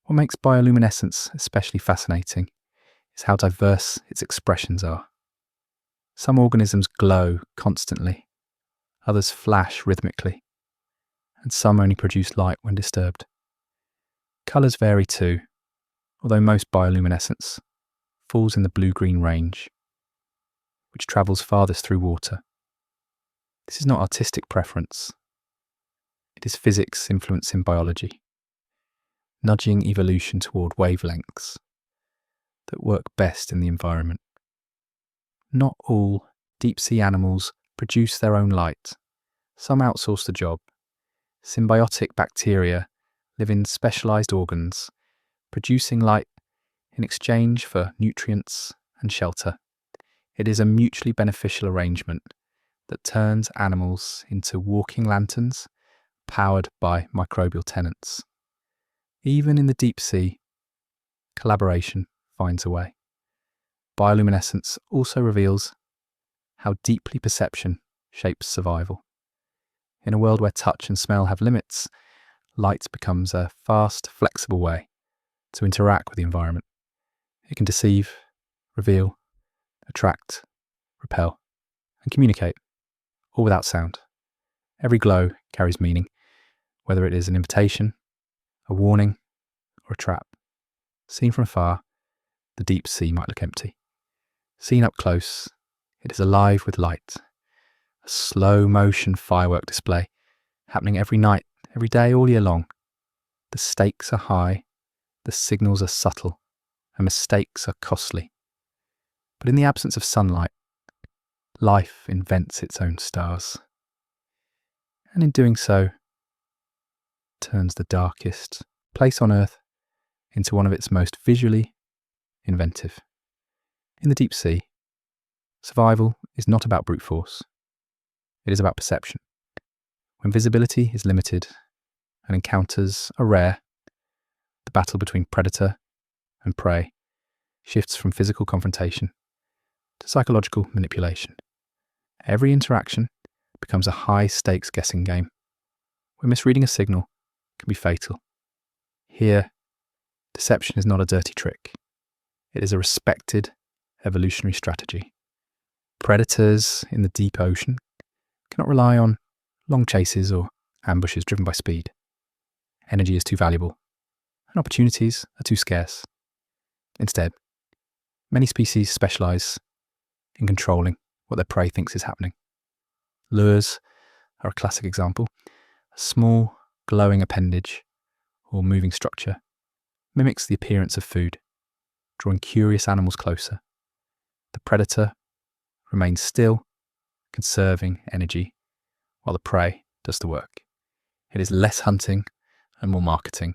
What makes bioluminescence especially fascinating is how diverse its expressions are. Some organisms glow constantly, others flash rhythmically, and some only produce light when disturbed. Colours vary too, although most bioluminescence falls in the blue-green range, which travels farthest through water. This is not artistic preference. It is physics influencing biology, nudging evolution toward wavelengths that work best in the environment. Not all deep-sea animals produce their own light. Some outsource the job. Symbiotic bacteria live in specialized organs, producing light in exchange for nutrients and shelter. It is a mutually beneficial arrangement that turns animals into walking lanterns powered by microbial tenants. Even in the deep sea, collaboration finds a way. Bioluminescence also reveals how deeply perception shapes survival. In a world where touch and smell have limits, light becomes a fast, flexible way to interact with the environment. It can deceive, reveal, attract, repel, and communicate, all without sound. Every glow carries meaning, whether it is an invitation, a warning, or a trap. Seen from afar, the deep sea might look empty. Seen up close, it is alive with light. A slow-motion firework display, happening every night, every day, all year long. The stakes are high, the signals are subtle, and mistakes are costly. But in the absence of sunlight, life invents its own stars. And in doing so, turns the darkest place on Earth into one of its most visually inventive. In the deep sea, survival is not about brute force. It is about perception. When visibility is limited and encounters are rare, the battle between predator and prey shifts from physical confrontation to psychological manipulation. Every interaction becomes a high-stakes guessing game, where misreading a signal can be fatal. Here, deception is not a dirty trick. It is a respected evolutionary strategy. Predators in the deep ocean cannot rely on long chases or ambushes driven by speed. Energy is too valuable, and opportunities are too scarce. Instead, many species specialize in controlling what their prey thinks is happening. Lures are a classic example. A small, glowing appendage or moving structure mimics the appearance of food, drawing curious animals closer. The predator remains still, conserving energy, while the prey does the work. It is less hunting and more marketing.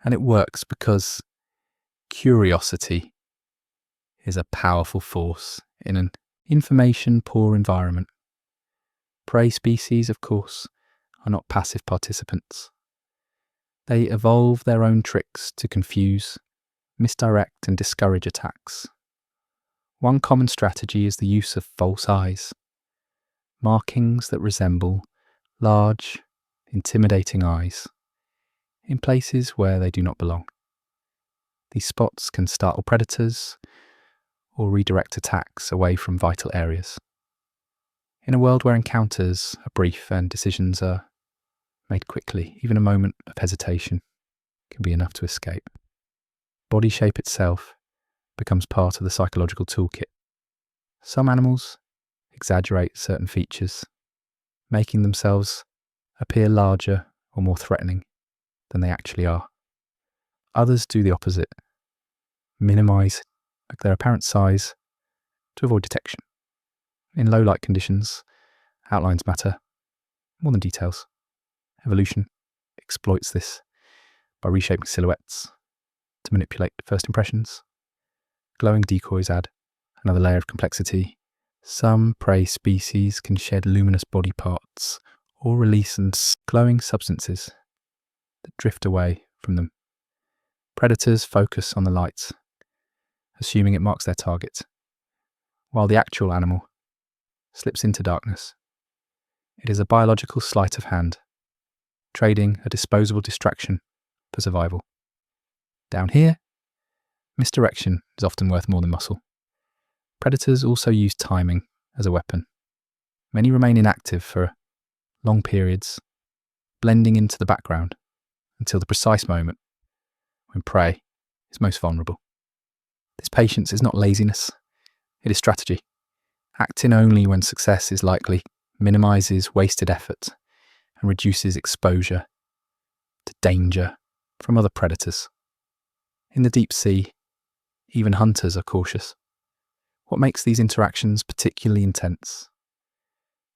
And it works because curiosity is a powerful force in an information-poor environment. Prey species, of course, are not passive participants. They evolve their own tricks to confuse, misdirect and discourage attacks. One common strategy is the use of false eyes, markings that resemble large, intimidating eyes in places where they do not belong. These spots can startle predators or redirect attacks away from vital areas. In a world where encounters are brief and decisions are made quickly, even a moment of hesitation can be enough to escape. Body shape itself becomes part of the psychological toolkit. Some animals exaggerate certain features, making themselves appear larger or more threatening than they actually are. Others do the opposite, minimize their apparent size to avoid detection. In low light conditions, outlines matter more than details. Evolution exploits this by reshaping silhouettes to manipulate first impressions. Glowing decoys add another layer of complexity. Some prey species can shed luminous body parts or release glowing substances that drift away from them. Predators focus on the light, assuming it marks their target, while the actual animal slips into darkness. It is a biological sleight of hand, trading a disposable distraction for survival. Down here, misdirection is often worth more than muscle. Predators also use timing as a weapon. Many remain inactive for long periods, blending into the background until the precise moment when prey is most vulnerable. This patience is not laziness, it is strategy. Acting only when success is likely minimizes wasted effort and reduces exposure to danger from other predators. In the deep sea, even hunters are cautious. What makes these interactions particularly intense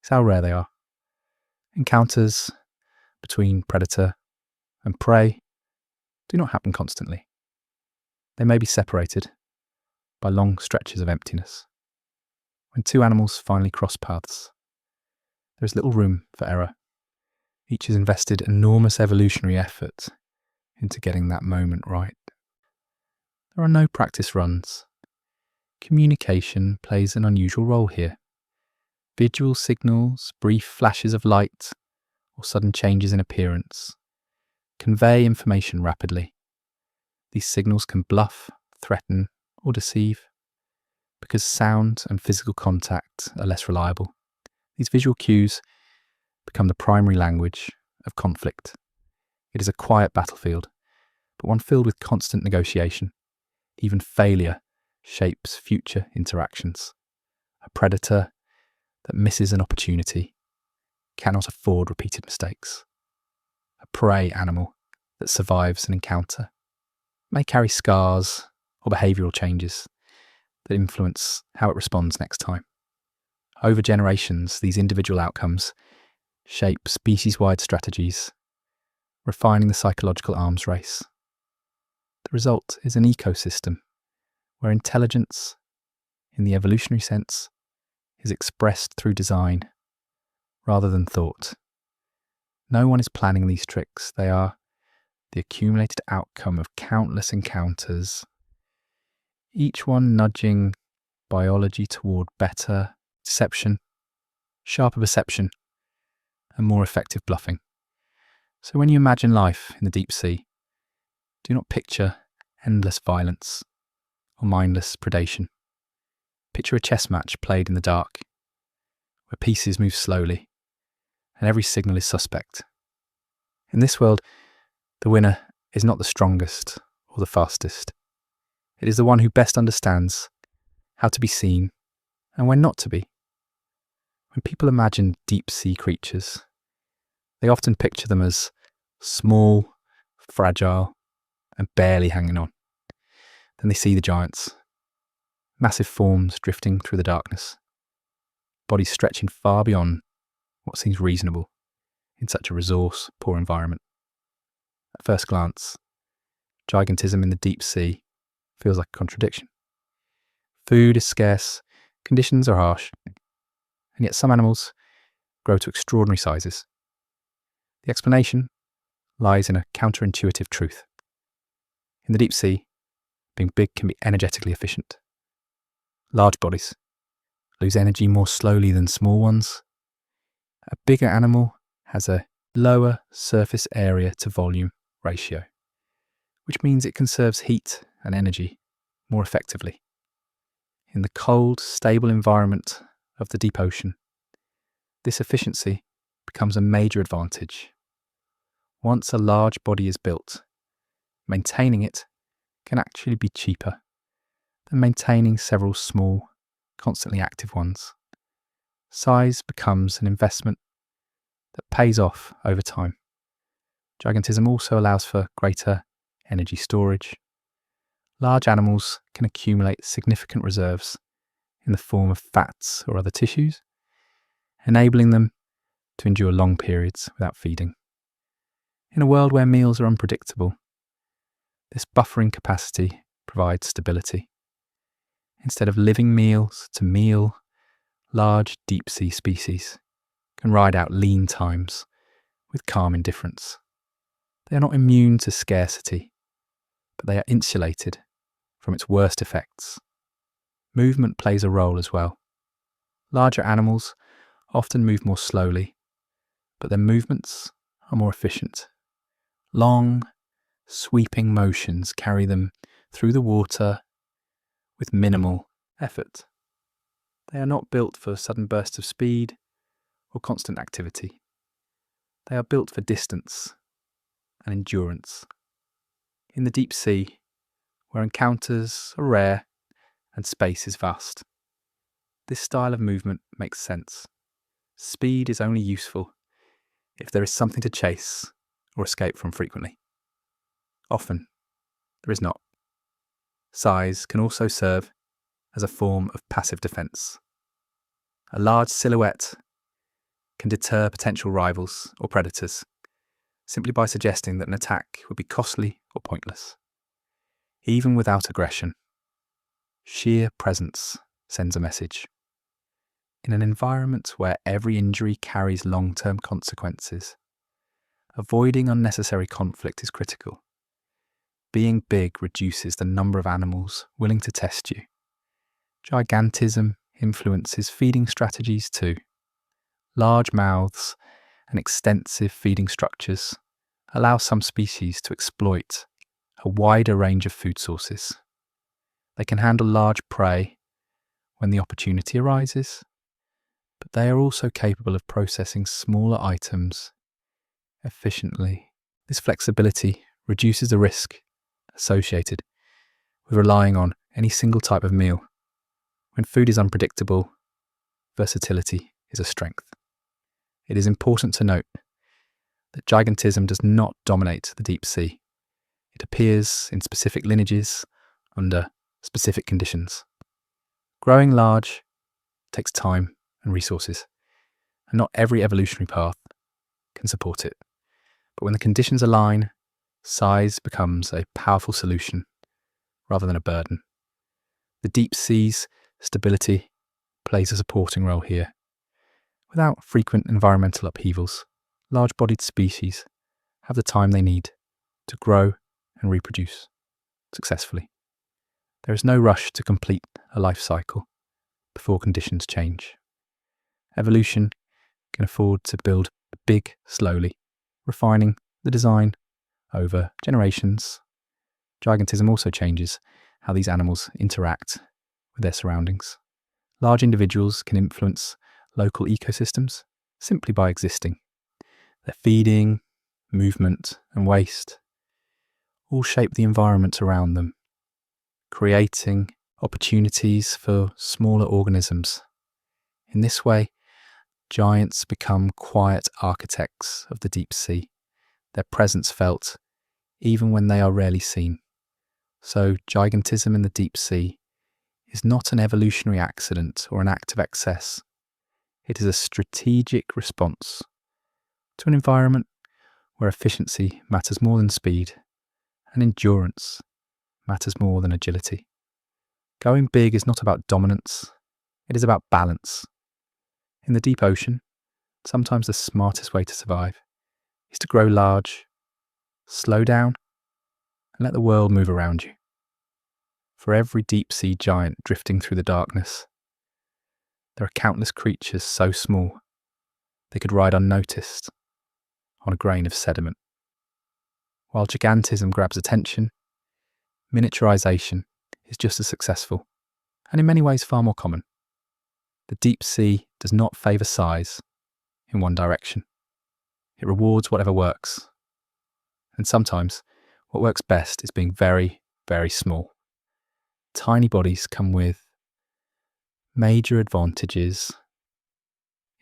is how rare they are. Encounters between predator and prey do not happen constantly. They may be separated by long stretches of emptiness. When two animals finally cross paths, there is little room for error. Each has invested enormous evolutionary effort into getting that moment right. There are no practice runs. Communication plays an unusual role here. Visual signals, brief flashes of light, or sudden changes in appearance convey information rapidly. These signals can bluff, threaten, or deceive because sound and physical contact are less reliable. These visual cues become the primary language of conflict. It is a quiet battlefield, but one filled with constant negotiation. Even failure shapes future interactions. A predator that misses an opportunity cannot afford repeated mistakes. A prey animal that survives an encounter may carry scars or behavioural changes that influence how it responds next time. Over generations, these individual outcomes shape species-wide strategies, refining the psychological arms race. The result is an ecosystem where intelligence, in the evolutionary sense, is expressed through design rather than thought. No one is planning these tricks. They are the accumulated outcome of countless encounters, each one nudging biology toward better deception, sharper perception, and more effective bluffing. So when you imagine life in the deep sea, do not picture endless violence or mindless predation. Picture a chess match played in the dark, where pieces move slowly and every signal is suspect. In this world, the winner is not the strongest or the fastest. It is the one who best understands how to be seen and when not to be. When people imagine deep sea creatures, they often picture them as small, fragile, and barely hanging on. Then they see the giants, massive forms drifting through the darkness, bodies stretching far beyond what seems reasonable in such a resource-poor environment. At first glance, gigantism in the deep sea feels like a contradiction. Food is scarce, conditions are harsh, and yet some animals grow to extraordinary sizes. The explanation lies in a counterintuitive truth. In the deep sea, being big can be energetically efficient. Large bodies lose energy more slowly than small ones. A bigger animal has a lower surface area to volume ratio, which means it conserves heat and energy more effectively. In the cold, stable environment of the deep ocean, this efficiency becomes a major advantage. Once a large body is built, maintaining it can actually be cheaper than maintaining several small, constantly active ones. Size becomes an investment that pays off over time. Gigantism also allows for greater energy storage. Large animals can accumulate significant reserves in the form of fats or other tissues, enabling them to endure long periods without feeding. In a world where meals are unpredictable, this buffering capacity provides stability. Instead of living meals to meal, large deep-sea species can ride out lean times with calm indifference. They are not immune to scarcity, but they are insulated from its worst effects. Movement plays a role as well. Larger animals often move more slowly, but their movements are more efficient. Long, sweeping motions carry them through the water with minimal effort. They are not built for sudden bursts of speed or constant activity. They are built for distance and endurance. In the deep sea, where encounters are rare and space is vast, this style of movement makes sense. Speed is only useful if there is something to chase or escape from frequently. Often, there is not. Size can also serve as a form of passive defense. A large silhouette can deter potential rivals or predators simply by suggesting that an attack would be costly or pointless. Even without aggression, sheer presence sends a message. In an environment where every injury carries long-term consequences, avoiding unnecessary conflict is critical. Being big reduces the number of animals willing to test you. Gigantism influences feeding strategies too. Large mouths and extensive feeding structures allow some species to exploit a wider range of food sources. They can handle large prey when the opportunity arises, but they are also capable of processing smaller items efficiently. This flexibility reduces the risk associated with relying on any single type of meal. When food is unpredictable, versatility is a strength. It is important to note that gigantism does not dominate the deep sea. It appears in specific lineages under specific conditions. Growing large takes time and resources, and not every evolutionary path can support it. But when the conditions align, size becomes a powerful solution rather than a burden. The deep sea's stability plays a supporting role here. Without frequent environmental upheavals, large-bodied species have the time they need to grow and reproduce successfully. There is no rush to complete a life cycle before conditions change. Evolution can afford to build big slowly, refining the design over generations. Gigantism also changes how these animals interact with their surroundings. Large individuals can influence local ecosystems simply by existing. Their feeding, movement, and waste all shape the environment around them, creating opportunities for smaller organisms. In this way, giants become quiet architects of the deep sea, their presence felt even when they are rarely seen. So gigantism in the deep sea is not an evolutionary accident or an act of excess. It is a strategic response to an environment where efficiency matters more than speed and endurance matters more than agility. Going big is not about dominance, it is about balance. In the deep ocean, sometimes the smartest way to survive is to grow large, slow down, and let the world move around you. For every deep sea giant drifting through the darkness, there are countless creatures so small they could ride unnoticed on a grain of sediment. While gigantism grabs attention, miniaturization is just as successful, and in many ways far more common. The deep sea does not favour size in one direction. It rewards whatever works. And sometimes what works best is being very, very small. Tiny bodies come with major advantages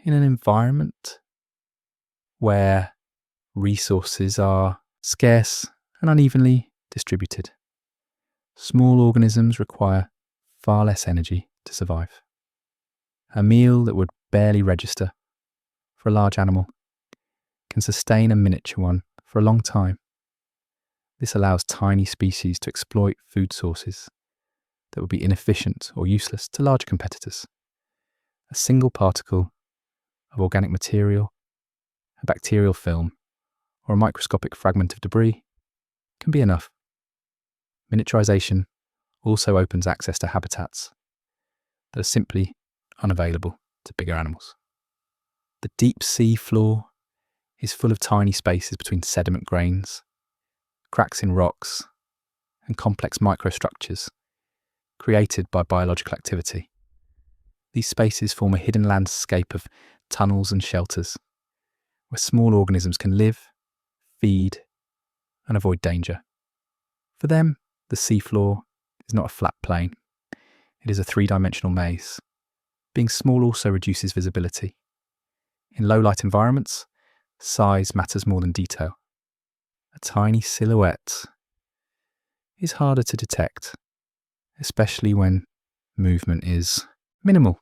in an environment where resources are scarce and unevenly distributed. Small organisms require far less energy to survive. A meal that would barely register for a large animal can sustain a miniature one for a long time. This allows tiny species to exploit food sources that would be inefficient or useless to larger competitors. A single particle of organic material, a bacterial film, or a microscopic fragment of debris can be enough. Miniaturization also opens access to habitats that are simply unavailable to bigger animals. The deep sea floor is full of tiny spaces between sediment grains, cracks in rocks, and complex microstructures created by biological activity. These spaces form a hidden landscape of tunnels and shelters where small organisms can live, feed, and avoid danger. For them, the seafloor is not a flat plane. It is a three-dimensional maze. Being small also reduces visibility. In low-light environments, size matters more than detail. A tiny silhouette is harder to detect, especially when movement is minimal.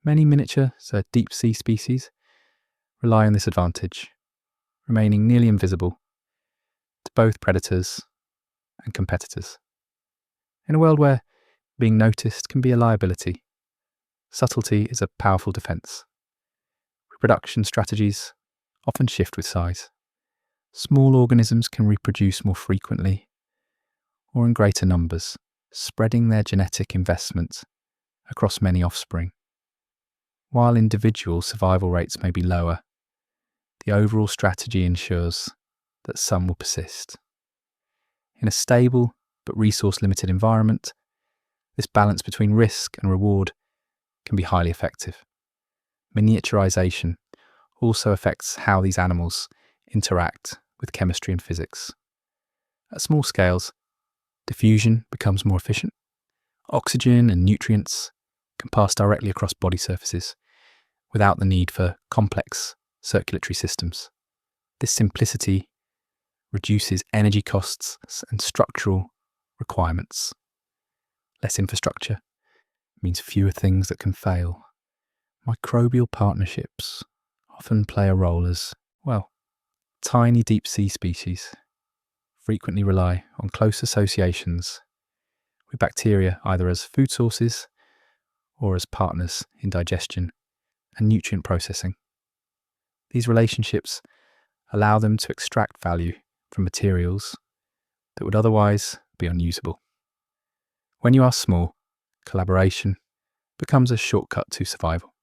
Many miniature, deep-sea species rely on this advantage, remaining nearly invisible to both predators and competitors. In a world where being noticed can be a liability, subtlety is a powerful defense. Reproduction strategies often shift with size. Small organisms can reproduce more frequently or in greater numbers, spreading their genetic investment across many offspring. While individual survival rates may be lower, the overall strategy ensures that some will persist. In a stable but resource-limited environment, this balance between risk and reward can be highly effective. Miniaturization also affects how these animals interact with chemistry and physics. At small scales, diffusion becomes more efficient. Oxygen and nutrients can pass directly across body surfaces without the need for complex circulatory systems. This simplicity reduces energy costs and structural requirements. Less infrastructure means fewer things that can fail. Microbial partnerships often play a role as well. Tiny deep sea species frequently rely on close associations with bacteria either as food sources or as partners in digestion and nutrient processing. These relationships allow them to extract value from materials that would otherwise be unusable. When you are small, collaboration becomes a shortcut to survival.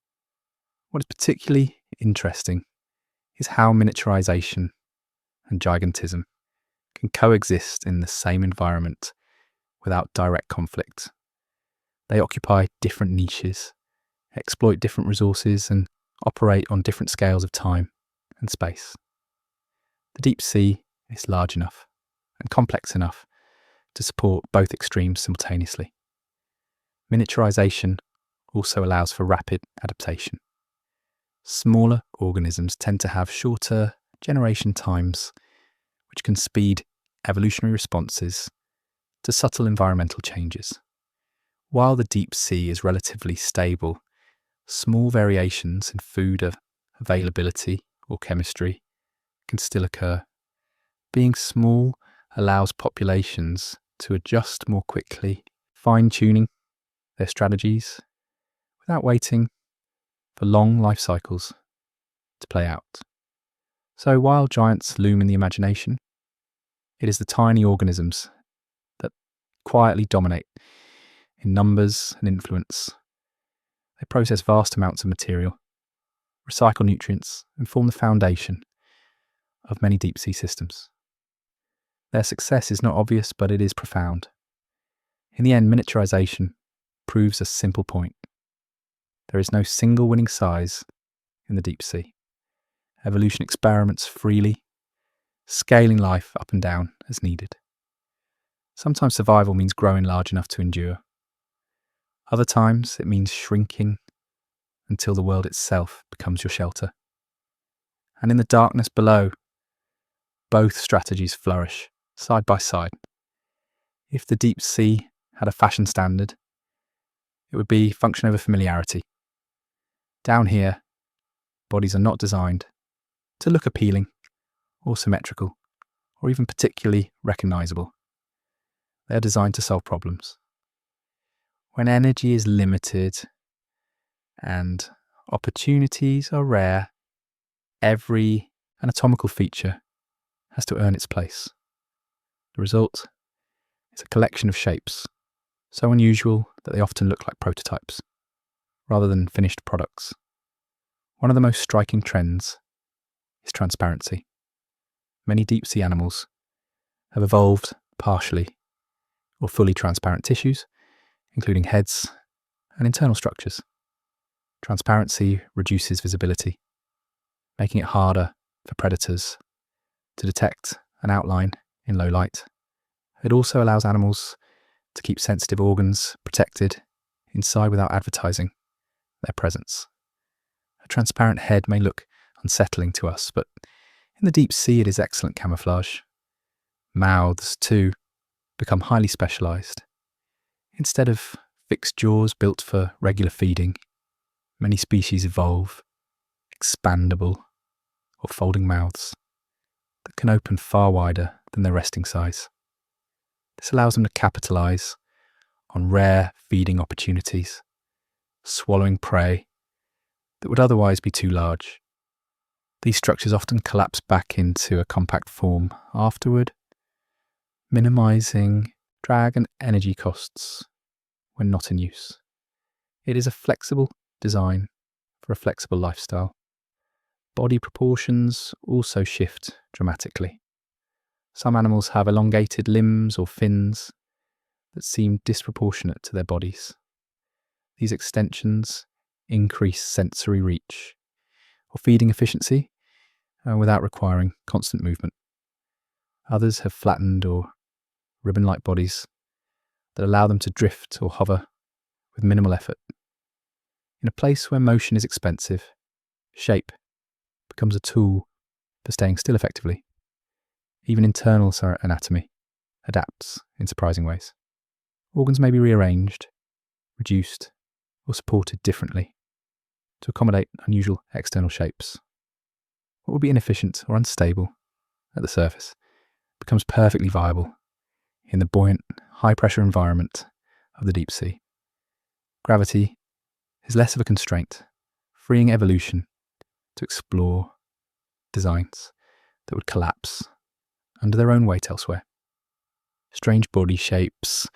What is particularly interesting is how miniaturization and gigantism can coexist in the same environment without direct conflict. They occupy different niches, exploit different resources, and operate on different scales of time and space. The deep sea is large enough and complex enough to support both extremes simultaneously. Miniaturization also allows for rapid adaptation. Smaller organisms tend to have shorter generation times, which can speed evolutionary responses to subtle environmental changes. While the deep sea is relatively stable, small variations in food availability or chemistry can still occur. Being small allows populations to adjust more quickly, fine-tuning their strategies without waiting for long life cycles to play out. So while giants loom in the imagination, it is the tiny organisms that quietly dominate in numbers and influence. They process vast amounts of material, recycle nutrients, and form the foundation of many deep-sea systems. Their success is not obvious, but it is profound. In the end, miniaturization proves a simple point. There is no single winning size in the deep sea. Evolution experiments freely, scaling life up and down as needed. Sometimes survival means growing large enough to endure. Other times it means shrinking until the world itself becomes your shelter. And in the darkness below, both strategies flourish side by side. If the deep sea had a fashion standard, it would be function over familiarity. Down here, bodies are not designed to look appealing or symmetrical or even particularly recognizable. They are designed to solve problems. When energy is limited and opportunities are rare, every anatomical feature has to earn its place. The result is a collection of shapes, so unusual that they often look like prototypes, rather than finished products. One of the most striking trends is transparency. Many deep-sea animals have evolved partially or fully transparent tissues, including heads and internal structures. Transparency reduces visibility, making it harder for predators to detect an outline in low light. It also allows animals to keep sensitive organs protected inside without advertising their presence. A transparent head may look unsettling to us, but in the deep sea it is excellent camouflage. Mouths, too, become highly specialized. Instead of fixed jaws built for regular feeding, many species evolve expandable or folding mouths that can open far wider than their resting size. This allows them to capitalize on rare feeding opportunities, swallowing prey that would otherwise be too large. These structures often collapse back into a compact form afterward, minimizing drag and energy costs when not in use. It is a flexible design for a flexible lifestyle. Body proportions also shift dramatically. Some animals have elongated limbs or fins that seem disproportionate to their bodies. These extensions increase sensory reach or feeding efficiency without requiring constant movement. Others have flattened or ribbon-like bodies that allow them to drift or hover with minimal effort. In a place where motion is expensive, shape becomes a tool for staying still effectively. Even internal anatomy adapts in surprising ways. Organs may be rearranged, reduced, or supported differently to accommodate unusual external shapes. What would be inefficient or unstable at the surface becomes perfectly viable in the buoyant, high-pressure environment of the deep sea. Gravity is less of a constraint, freeing evolution to explore designs that would collapse under their own weight elsewhere. Strange body shapes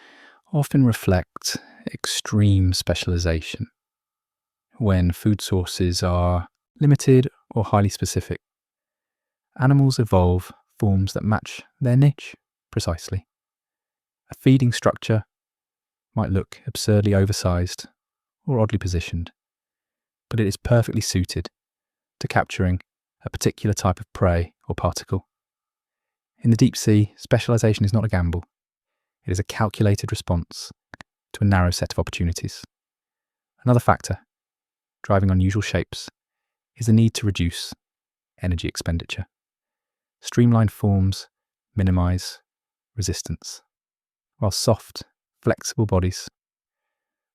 often reflect extreme specialization. When food sources are limited or highly specific, animals evolve forms that match their niche precisely. A feeding structure might look absurdly oversized or oddly positioned, but it is perfectly suited to capturing a particular type of prey or particle. In the deep sea, specialization is not a gamble. It is a calculated response to a narrow set of opportunities. Another factor driving unusual shapes is the need to reduce energy expenditure. Streamlined forms minimize resistance, while soft, flexible bodies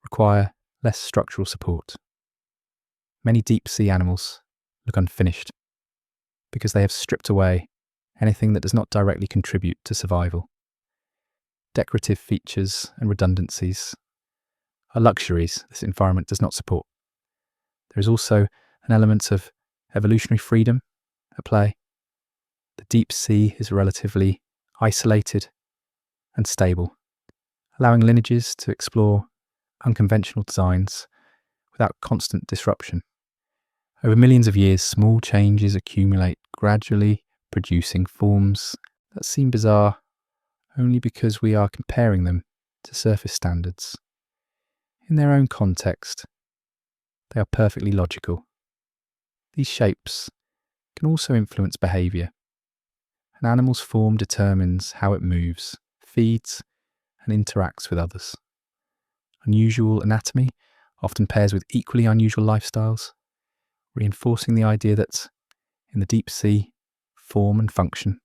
require less structural support. Many deep-sea animals look unfinished because they have stripped away anything that does not directly contribute to survival. Decorative features and redundancies are luxuries this environment does not support. There is also an element of evolutionary freedom at play. The deep sea is relatively isolated and stable, allowing lineages to explore unconventional designs without constant disruption. Over millions of years, small changes accumulate, gradually producing forms that seem bizarre only because we are comparing them to surface standards. In their own context, they are perfectly logical. These shapes can also influence behaviour. An animal's form determines how it moves, feeds, and interacts with others. Unusual anatomy often pairs with equally unusual lifestyles, reinforcing the idea that, in the deep sea, form and function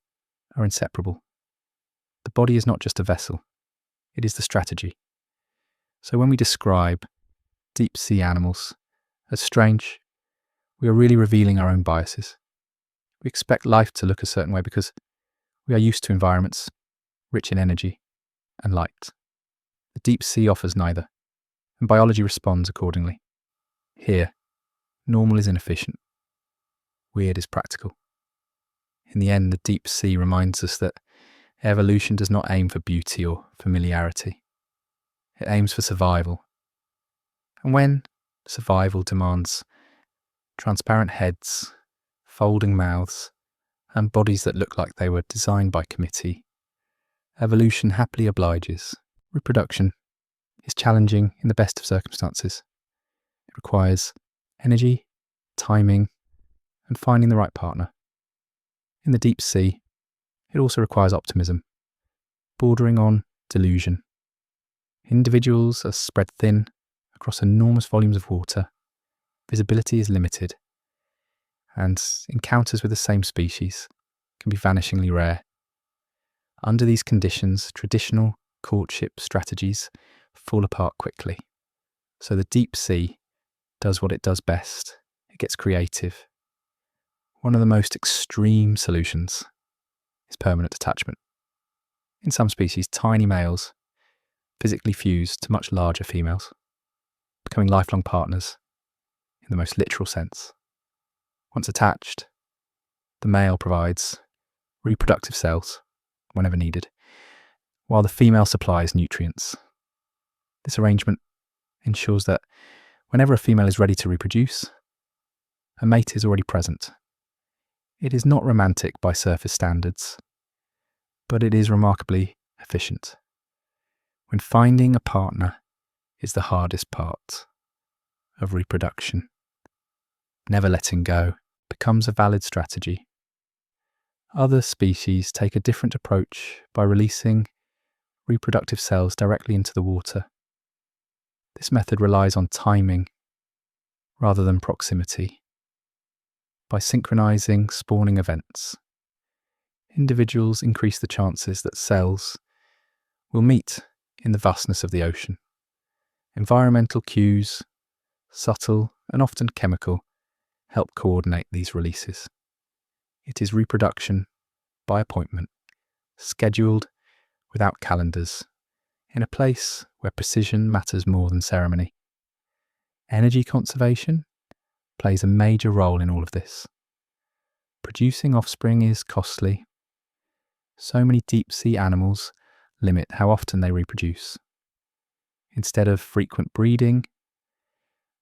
are inseparable. The body is not just a vessel, it is the strategy. So when we describe deep sea animals as strange, we are really revealing our own biases. We expect life to look a certain way because we are used to environments rich in energy and light. The deep sea offers neither, and biology responds accordingly. Here, normal is inefficient, weird is practical. In the end, the deep sea reminds us that evolution does not aim for beauty or familiarity. It aims for survival. And when survival demands transparent heads, folding mouths, and bodies that look like they were designed by committee, evolution happily obliges. Reproduction is challenging in the best of circumstances. It requires energy, timing, and finding the right partner. In the deep sea, it also requires optimism, bordering on delusion. Individuals are spread thin across enormous volumes of water, visibility is limited, and encounters with the same species can be vanishingly rare. Under these conditions, traditional courtship strategies fall apart quickly. So the deep sea does what it does best. It gets creative. One of the most extreme solutions is permanent attachment. In some species, tiny males physically fuse to much larger females, becoming lifelong partners in the most literal sense. Once attached, the male provides reproductive cells whenever needed, while the female supplies nutrients. This arrangement ensures that whenever a female is ready to reproduce, a mate is already present. It is not romantic by surface standards, but it is remarkably efficient. When finding a partner is the hardest part of reproduction, never letting go becomes a valid strategy. Other species take a different approach by releasing reproductive cells directly into the water. This method relies on timing rather than proximity. By synchronizing spawning events, individuals increase the chances that cells will meet in the vastness of the ocean. Environmental cues, subtle and often chemical, help coordinate these releases. It is reproduction by appointment, scheduled without calendars, in a place where precision matters more than ceremony. Energy conservation plays a major role in all of this. Producing offspring is costly. So many deep-sea animals limit how often they reproduce. Instead of frequent breeding,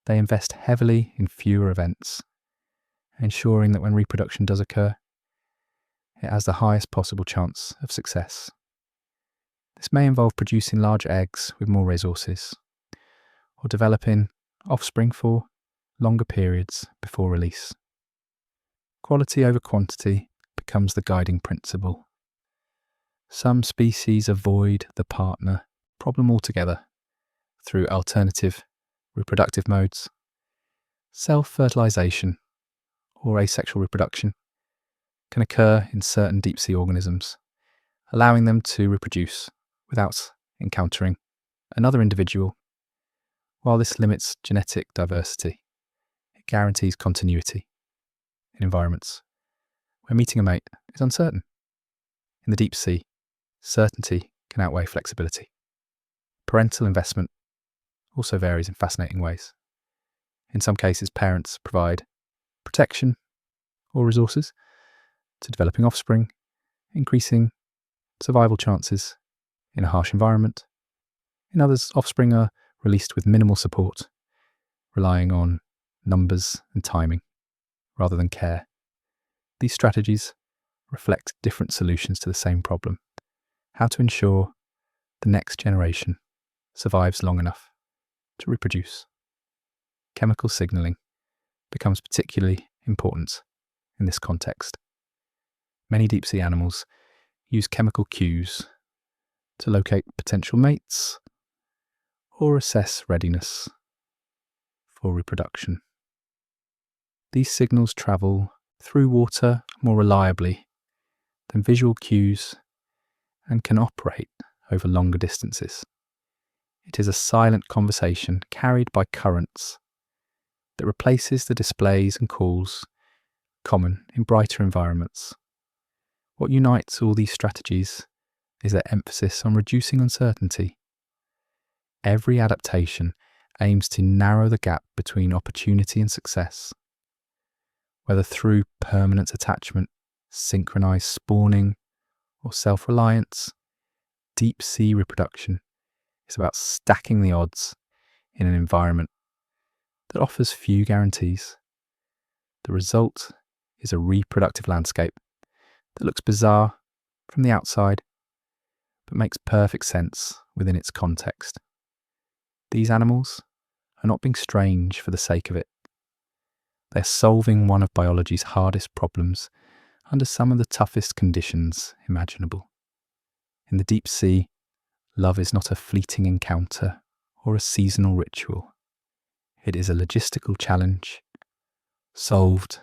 they invest heavily in fewer events, ensuring that when reproduction does occur, it has the highest possible chance of success. This may involve producing large eggs with more resources, or developing offspring for longer periods before release. Quality over quantity becomes the guiding principle. Some species avoid the partner problem altogether through alternative reproductive modes. Self-fertilization or asexual reproduction can occur in certain deep-sea organisms, allowing them to reproduce without encountering another individual. While this limits genetic diversity, it It guarantees continuity in environments where meeting a mate is uncertain. In the deep sea, certainty can outweigh flexibility. Parental investment also varies in fascinating ways. In some cases, parents provide protection or resources to developing offspring, increasing survival chances in a harsh environment. In others, offspring are released with minimal support, relying on numbers and timing rather than care. These strategies reflect different solutions to the same problem: how to ensure the next generation survives long enough to reproduce. Chemical signaling becomes particularly important in this context. Many deep-sea animals use chemical cues to locate potential mates or assess readiness for reproduction. These signals travel through water more reliably than visual cues and can operate over longer distances. It is a silent conversation carried by currents that replaces the displays and calls common in brighter environments. What unites all these strategies is their emphasis on reducing uncertainty. Every adaptation aims to narrow the gap between opportunity and success, whether through permanent attachment, synchronized spawning, or self-reliance. Deep-sea reproduction is about stacking the odds in an environment that offers few guarantees. The result is a reproductive landscape that looks bizarre from the outside, but makes perfect sense within its context. These animals are not being strange for the sake of it. They're solving one of biology's hardest problems under some of the toughest conditions imaginable. In the deep sea, love is not a fleeting encounter or a seasonal ritual. It is a logistical challenge, solved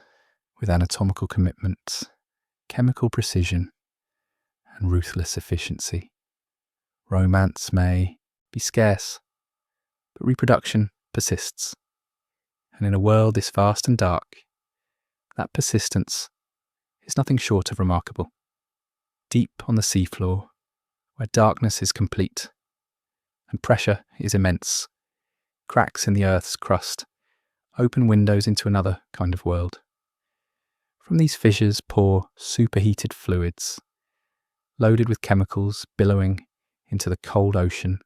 with anatomical commitment, chemical precision, and ruthless efficiency. Romance may be scarce, but reproduction persists. And in a world this vast and dark, that persistence is nothing short of remarkable. Deep on the seafloor, where darkness is complete and pressure is immense, cracks in the Earth's crust open windows into another kind of world. From these fissures pour superheated fluids, loaded with chemicals billowing into the cold ocean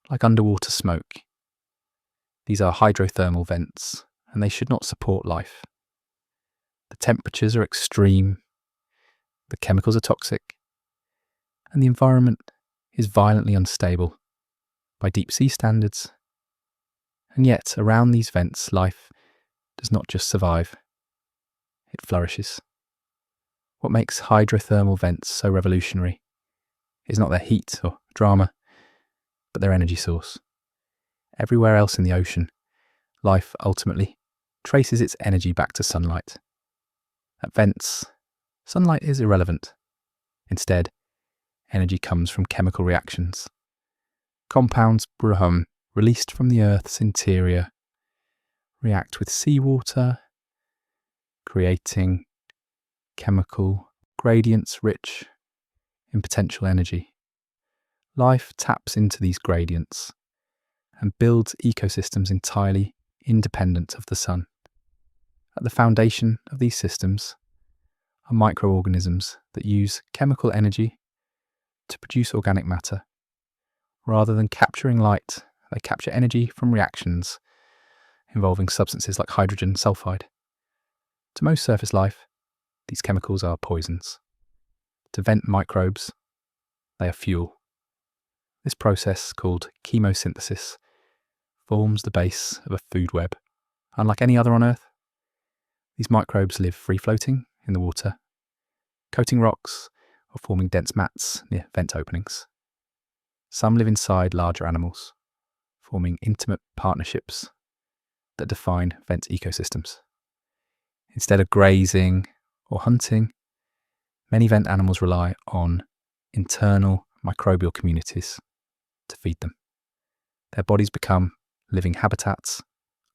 like underwater smoke. These are hydrothermal vents, and they should not support life. The temperatures are extreme, the chemicals are toxic, and the environment is violently unstable by deep sea standards. And yet, around these vents, life does not just survive, it flourishes. What makes hydrothermal vents so revolutionary is not their heat or drama, but their energy source. Everywhere else in the ocean, life ultimately traces its energy back to sunlight. At vents, sunlight is irrelevant. Instead, energy comes from chemical reactions. Compounds released from the Earth's interior react with seawater, creating chemical gradients rich in potential energy. Life taps into these gradients and builds ecosystems entirely independent of the sun. At the foundation of these systems are microorganisms that use chemical energy to produce organic matter. Rather than capturing light, they capture energy from reactions involving substances like hydrogen sulfide. To most surface life, these chemicals are poisons. To vent microbes, they are fuel. This process, called chemosynthesis, forms the base of a food web. Unlike any other on Earth, these microbes live free-floating in the water, coating rocks or forming dense mats near vent openings. Some live inside larger animals, forming intimate partnerships that define vent ecosystems. Instead of grazing or hunting, many vent animals rely on internal microbial communities to feed them. Their bodies become living habitats,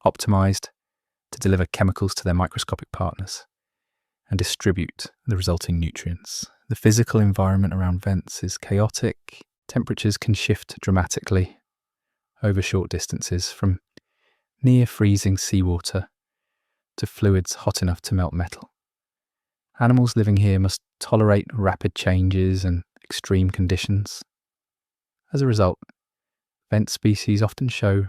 optimized to deliver chemicals to their microscopic partners and distribute the resulting nutrients. The physical environment around vents is chaotic. Temperatures can shift dramatically over short distances, from near freezing seawater to fluids hot enough to melt metal. Animals living here must tolerate rapid changes and extreme conditions. As a result, vent species often show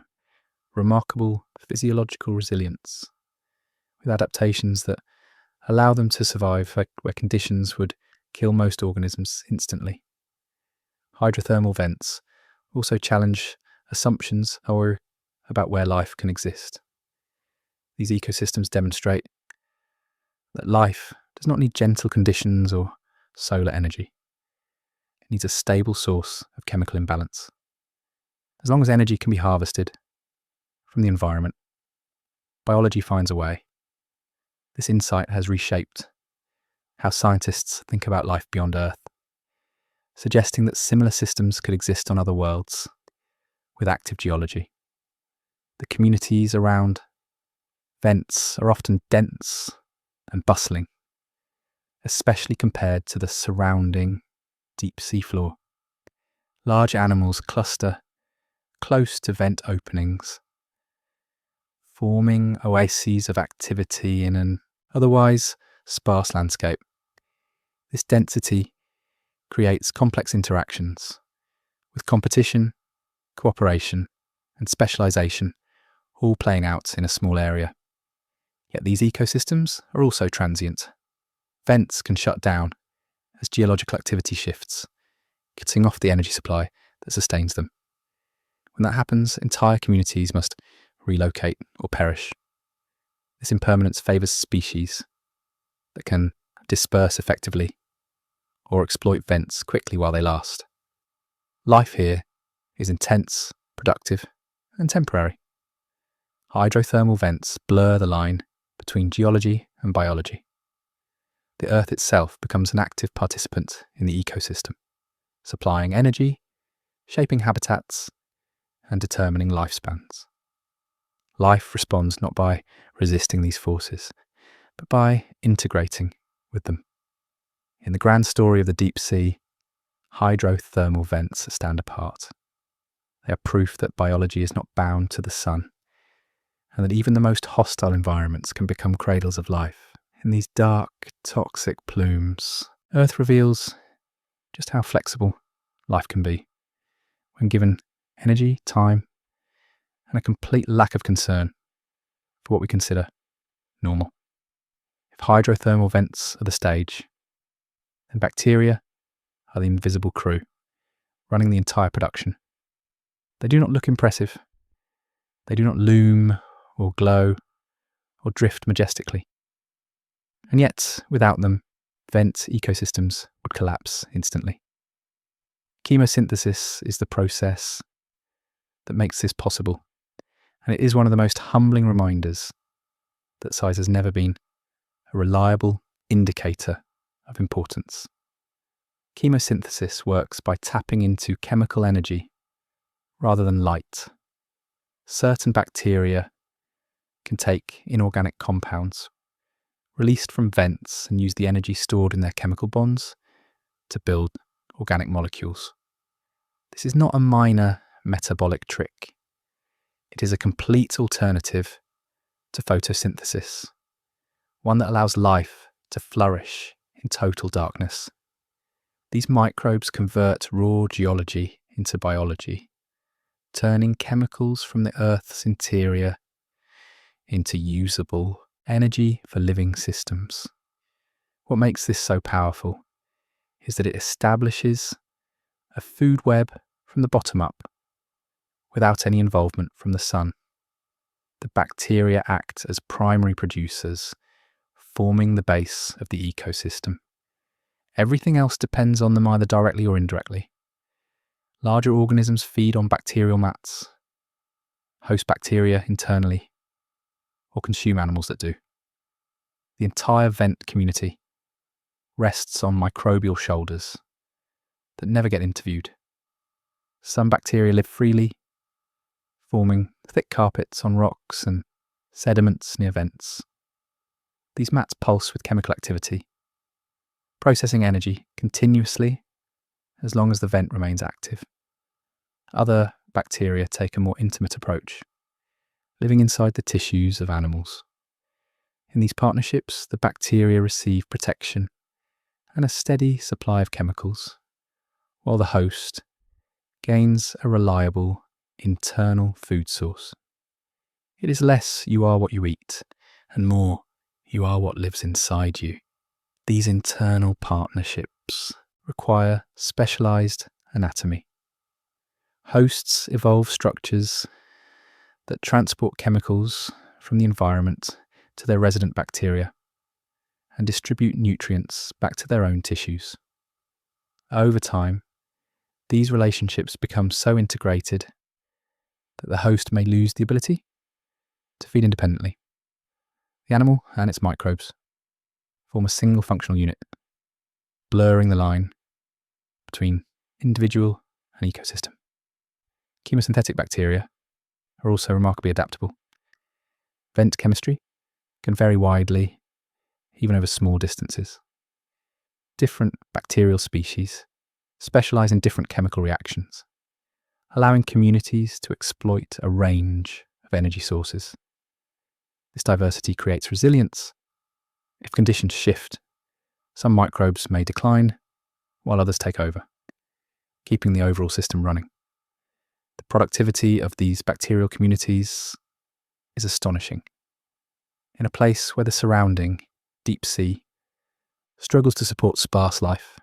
remarkable physiological resilience, with adaptations that allow them to survive where conditions would kill most organisms instantly. Hydrothermal vents also challenge assumptions about where life can exist. These ecosystems demonstrate that life does not need gentle conditions or solar energy. It needs a stable source of chemical imbalance. As long as energy can be harvested from the environment, biology finds a way. This insight has reshaped how scientists think about life beyond Earth, suggesting that similar systems could exist on other worlds with active geology. The communities around vents are often dense and bustling, especially compared to the surrounding deep seafloor. Large animals cluster close to vent openings, forming oases of activity in an otherwise sparse landscape. This density creates complex interactions, with competition, cooperation, and specialization all playing out in a small area. Yet these ecosystems are also transient. Vents can shut down as geological activity shifts, cutting off the energy supply that sustains them. When that happens, entire communities must relocate or perish. This impermanence favours species that can disperse effectively or exploit vents quickly while they last. Life here is intense, productive, and temporary. Hydrothermal vents blur the line between geology and biology. The Earth itself becomes an active participant in the ecosystem, supplying energy, shaping habitats, and determining lifespans. Life responds not by resisting these forces, but by integrating with them. In the grand story of the deep sea, hydrothermal vents stand apart. They are proof that biology is not bound to the sun, and that even the most hostile environments can become cradles of life. In these dark, toxic plumes, Earth reveals just how flexible life can be when given energy, time, and a complete lack of concern for what we consider normal. If hydrothermal vents are the stage, then bacteria are the invisible crew running the entire production. They do not look impressive. They do not loom or glow or drift majestically. And yet, without them, vent ecosystems would collapse instantly. Chemosynthesis is the process that makes this possible, and it is one of the most humbling reminders that size has never been a reliable indicator of importance. Chemosynthesis works by tapping into chemical energy rather than light. Certain bacteria can take inorganic compounds released from vents and use the energy stored in their chemical bonds to build organic molecules. This is not a minor metabolic trick. It is a complete alternative to photosynthesis, one that allows life to flourish in total darkness. These microbes convert raw geology into biology, turning chemicals from the Earth's interior into usable energy for living systems. What makes this so powerful is that it establishes a food web from the bottom up, without any involvement from the sun. The bacteria act as primary producers, forming the base of the ecosystem. Everything else depends on them either directly or indirectly. Larger organisms feed on bacterial mats, host bacteria internally, or consume animals that do. The entire vent community rests on microbial shoulders that never get interviewed. Some bacteria live freely, forming thick carpets on rocks and sediments near vents. These mats pulse with chemical activity, processing energy continuously as long as the vent remains active. Other bacteria take a more intimate approach, living inside the tissues of animals. In these partnerships, the bacteria receive protection and a steady supply of chemicals, while the host gains a reliable internal food source. It is less you are what you eat, and more you are what lives inside you. These internal partnerships require specialized anatomy. Hosts evolve structures that transport chemicals from the environment to their resident bacteria and distribute nutrients back to their own tissues. Over time, these relationships become so integrated that the host may lose the ability to feed independently. The animal and its microbes form a single functional unit, blurring the line between individual and ecosystem. Chemosynthetic bacteria are also remarkably adaptable. Vent chemistry can vary widely, even over small distances. Different bacterial species specialize in different chemical reactions, allowing communities to exploit a range of energy sources. This diversity creates resilience. If conditions shift, some microbes may decline while others take over, keeping the overall system running. The productivity of these bacterial communities is astonishing. In a place where the surrounding deep sea struggles to support sparse life,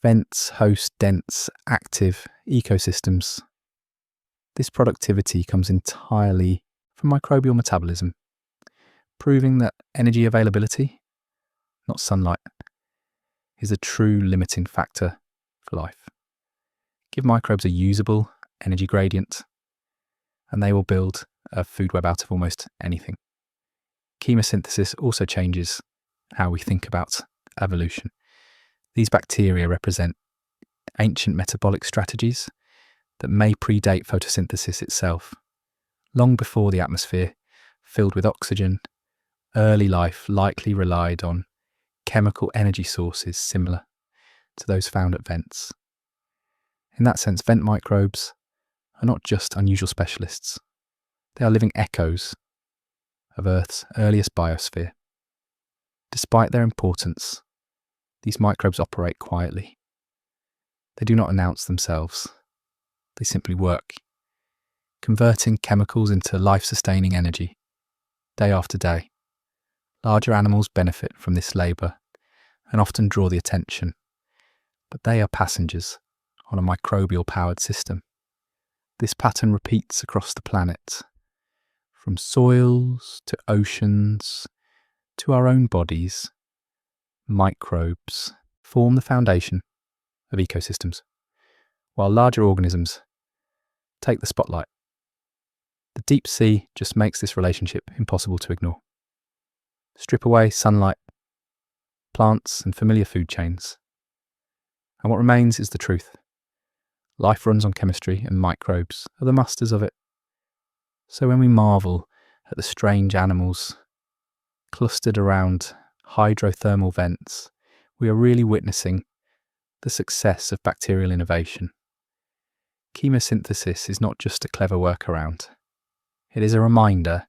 vents host dense, active ecosystems. This productivity comes entirely from microbial metabolism, proving that energy availability, not sunlight, is a true limiting factor for life. Give microbes a usable energy gradient, and they will build a food web out of almost anything. Chemosynthesis also changes how we think about evolution. These bacteria represent ancient metabolic strategies that may predate photosynthesis itself. Long before the atmosphere filled with oxygen, early life likely relied on chemical energy sources similar to those found at vents. In that sense, vent microbes are not just unusual specialists. They are living echoes of Earth's earliest biosphere. Despite their importance, these microbes operate quietly. They do not announce themselves. They simply work, converting chemicals into life-sustaining energy, day after day. Larger animals benefit from this labour and often draw the attention, but they are passengers on a microbial-powered system. This pattern repeats across the planet, from soils to oceans to our own bodies. Microbes form the foundation of ecosystems, while larger organisms take the spotlight. The deep sea just makes this relationship impossible to ignore. Strip away sunlight, plants, and familiar food chains, and what remains is the truth. Life runs on chemistry, and microbes are the masters of it. So when we marvel at the strange animals clustered around hydrothermal vents, we are really witnessing the success of bacterial innovation. Chemosynthesis is not just a clever workaround. It is a reminder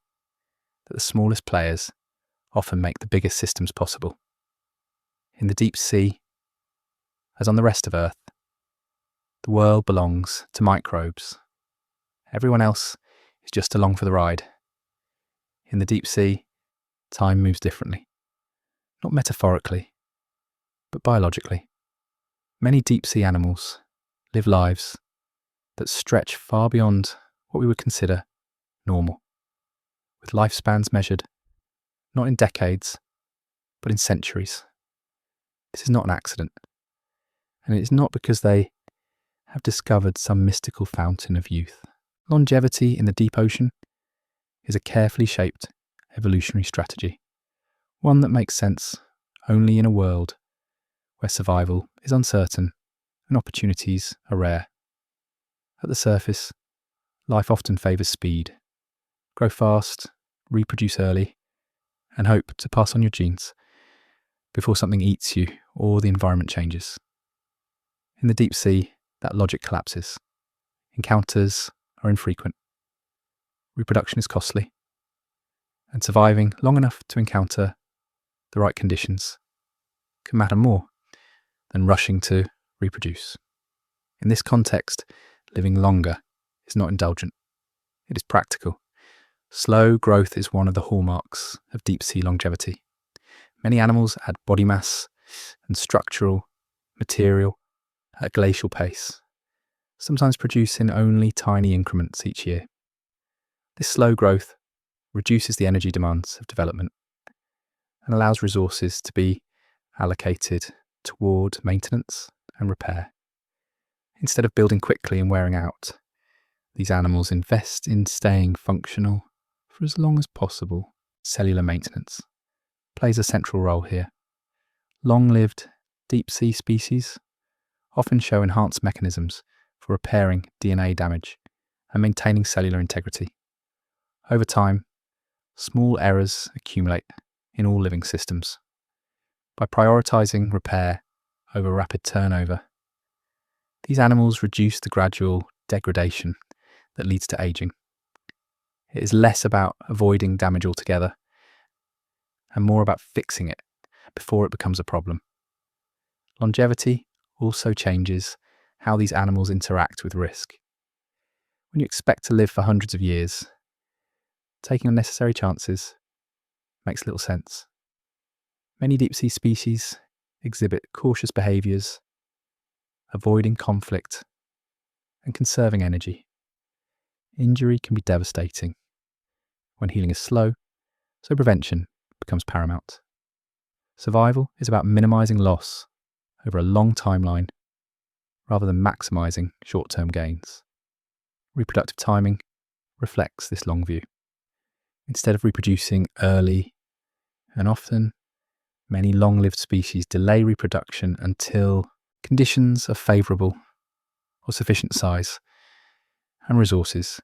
that the smallest players often make the biggest systems possible. In the deep sea, as on the rest of Earth, the world belongs to microbes. Everyone else is just along for the ride. In the deep sea, time moves differently. Not metaphorically, but biologically. Many deep sea animals live lives that stretch far beyond what we would consider normal, with lifespans measured not in decades, but in centuries. This is not an accident, and it is not because they have discovered some mystical fountain of youth. Longevity in the deep ocean is a carefully shaped evolutionary strategy, one that makes sense only in a world where survival is uncertain and opportunities are rare. At the surface, life often favours speed. Grow fast, reproduce early, and hope to pass on your genes before something eats you or the environment changes. In the deep sea, that logic collapses. Encounters are infrequent. Reproduction is costly. And surviving long enough to encounter the right conditions can matter more than rushing to reproduce. In this context, living longer is not indulgent. It is practical. Slow growth is one of the hallmarks of deep sea longevity. Many animals add body mass and structural material at a glacial pace, sometimes producing only tiny increments each year. This slow growth reduces the energy demands of development and allows resources to be allocated toward maintenance and repair. Instead of building quickly and wearing out, these animals invest in staying functional for as long as possible. Cellular maintenance plays a central role here. Long-lived deep-sea species often show enhanced mechanisms for repairing DNA damage and maintaining cellular integrity. Over time, small errors accumulate in all living systems. By prioritizing repair over rapid turnover, these animals reduce the gradual degradation that leads to aging. It is less about avoiding damage altogether and more about fixing it before it becomes a problem. Longevity also changes how these animals interact with risk. When you expect to live for hundreds of years, taking unnecessary chances makes little sense. Many deep-sea species exhibit cautious behaviours, avoiding conflict and conserving energy. Injury can be devastating when healing is slow, so prevention becomes paramount. Survival is about minimising loss over a long timeline rather than maximising short-term gains. Reproductive timing reflects this long view. Instead of reproducing early and often, many long-lived species delay reproduction until conditions are favourable or sufficient size and resources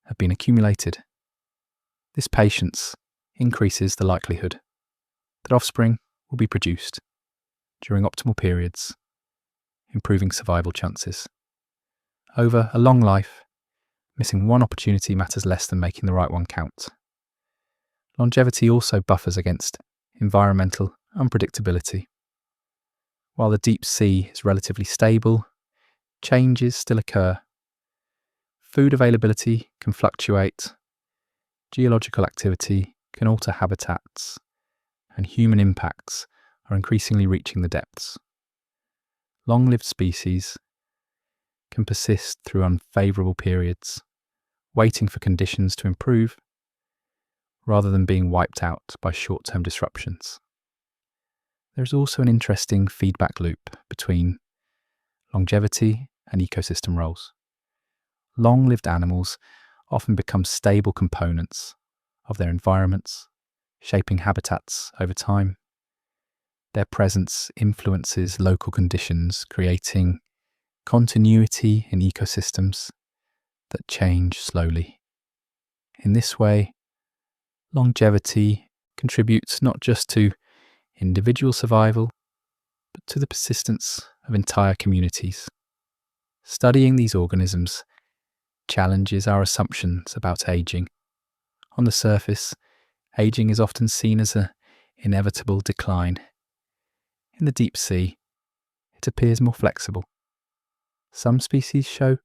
have been accumulated. This patience increases the likelihood that offspring will be produced during optimal periods, improving survival chances. Over a long life, missing one opportunity matters less than making the right one count. Longevity also buffers against environmental unpredictability. While the deep sea is relatively stable, changes still occur. Food availability can fluctuate, geological activity can alter habitats, and human impacts are increasingly reaching the depths. Long-lived species can persist through unfavourable periods, waiting for conditions to improve, rather than being wiped out by short-term disruptions. There is also an interesting feedback loop between longevity and ecosystem roles. Long-lived animals often become stable components of their environments, shaping habitats over time. Their presence influences local conditions, creating continuity in ecosystems that change slowly. In this way, longevity contributes not just to individual survival, but to the persistence of entire communities. Studying these organisms challenges our assumptions about aging. On the surface, aging is often seen as an inevitable decline. In the deep sea, it appears more flexible. Some species show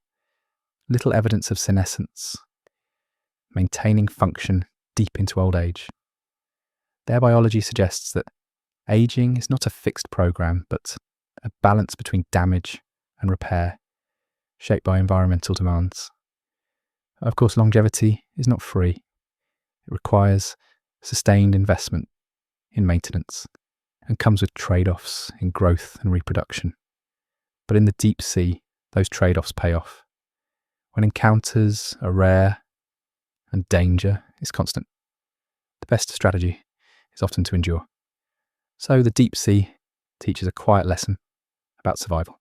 little evidence of senescence, maintaining function deep into old age. Their biology suggests that aging is not a fixed program, but a balance between damage and repair, shaped by environmental demands. Of course, longevity is not free. It requires sustained investment in maintenance and comes with trade-offs in growth and reproduction. But in the deep sea, those trade-offs pay off. When encounters are rare and danger is constant, the best strategy is often to endure. So the deep sea teaches a quiet lesson about survival.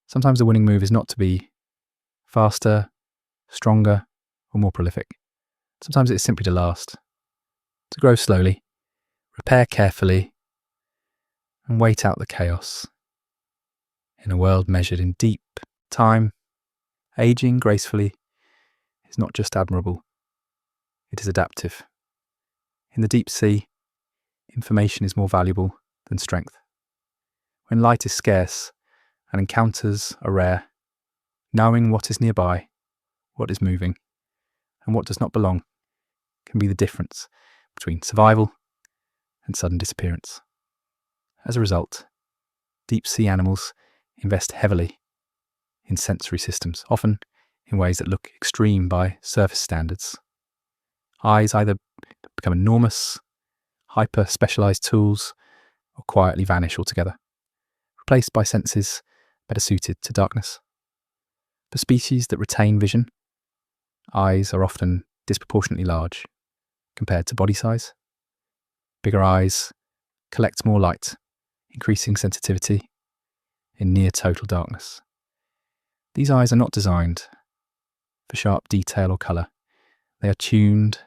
Sometimes the winning move is not to be faster, stronger, or more prolific. Sometimes it's simply to last, to grow slowly, repair carefully, and wait out the chaos. In a world measured in deep time, aging gracefully is not just admirable, it is adaptive. In the deep sea, information is more valuable than strength. When light is scarce and encounters are rare, knowing what is nearby, what is moving, and what does not belong can be the difference between survival and sudden disappearance. As a result, deep sea animals invest heavily in sensory systems, often in ways that look extreme by surface standards. Eyes either become enormous, hyper-specialized tools, or quietly vanish altogether, replaced by senses better suited to darkness. For species that retain vision, eyes are often disproportionately large compared to body size. Bigger eyes collect more light, increasing sensitivity in near total darkness. These eyes are not designed for sharp detail or colour. They are tuned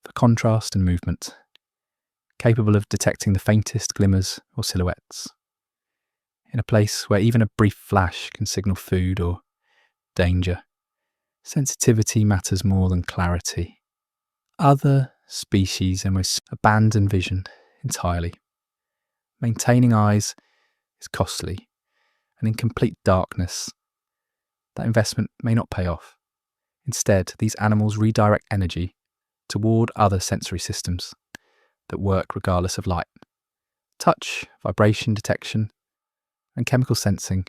for contrast and movement, capable of detecting the faintest glimmers or silhouettes. In a place where even a brief flash can signal food or danger, sensitivity matters more than clarity. Other species almost abandon vision entirely. Maintaining eyes is costly, and in complete darkness, that investment may not pay off. Instead, these animals redirect energy toward other sensory systems that work regardless of light. Touch, vibration detection, and chemical sensing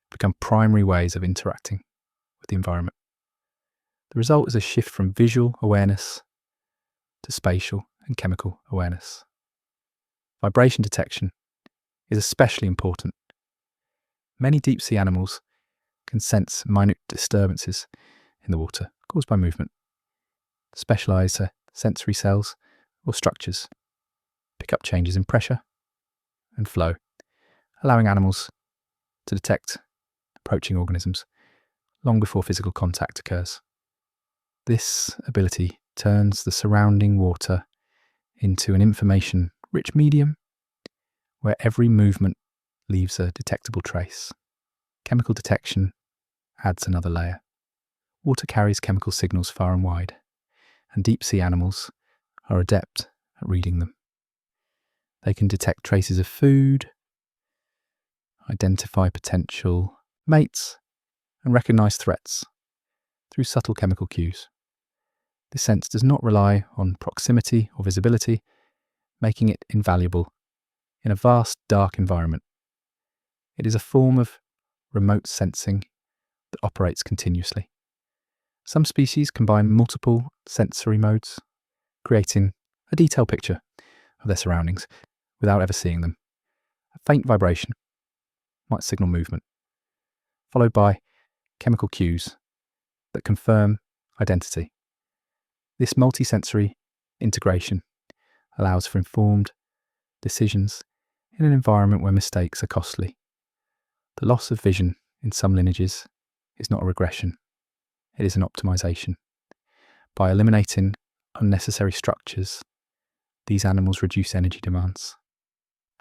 become primary ways of interacting with the environment. The result is a shift from visual awareness to spatial and chemical awareness. Vibration detection is especially important. Many deep-sea animals can sense minute disturbances in the water caused by movement. Specialized sensory cells or structures pick up changes in pressure and flow, allowing animals to detect approaching organisms long before physical contact occurs. This ability turns the surrounding water into an information-rich medium where every movement leaves a detectable trace. Chemical detection adds another layer. Water carries chemical signals far and wide, and deep-sea animals are adept at reading them. They can detect traces of food, identify potential mates, and recognize threats through subtle chemical cues. This sense does not rely on proximity or visibility, making it invaluable in a vast, dark environment. It is a form of remote sensing that operates continuously. Some species combine multiple sensory modes, creating a detailed picture of their surroundings without ever seeing them. A faint vibration might signal movement, followed by chemical cues that confirm identity. This multisensory integration allows for informed decisions in an environment where mistakes are costly. The loss of vision in some lineages is not a regression, it is an optimization. By eliminating unnecessary structures, these animals reduce energy demands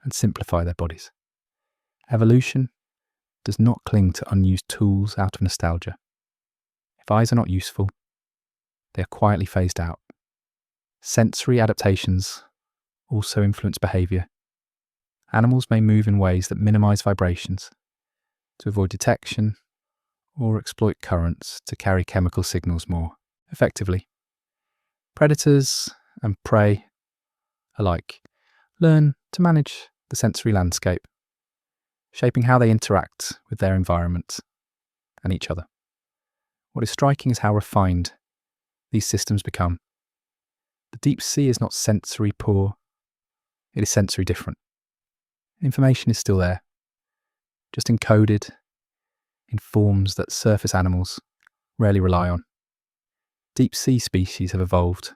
and simplify their bodies. Evolution does not cling to unused tools out of nostalgia. If eyes are not useful, they are quietly phased out. Sensory adaptations also influence behavior. Animals may move in ways that minimize vibrations to avoid detection or exploit currents to carry chemical signals more effectively. Predators and prey alike learn to manage the sensory landscape, shaping how they interact with their environment and each other. What is striking is how refined these systems become. The deep sea is not sensory poor, it is sensory different. Information is still there, just encoded in forms that surface animals rarely rely on. Deep sea species have evolved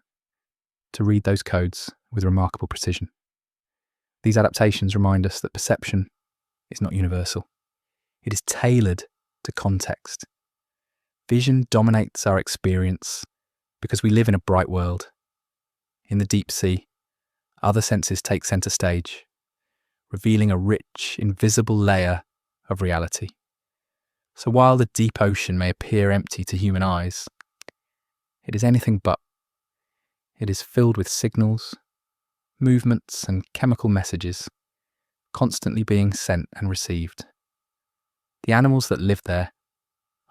to read those codes with remarkable precision. These adaptations remind us that perception is not universal. It is tailored to context. Vision dominates our experience because we live in a bright world. In the deep sea, other senses take centre stage, revealing a rich, invisible layer of reality. So while the deep ocean may appear empty to human eyes, it is anything but. It is filled with signals, movements, and chemical messages, constantly being sent and received. The animals that live there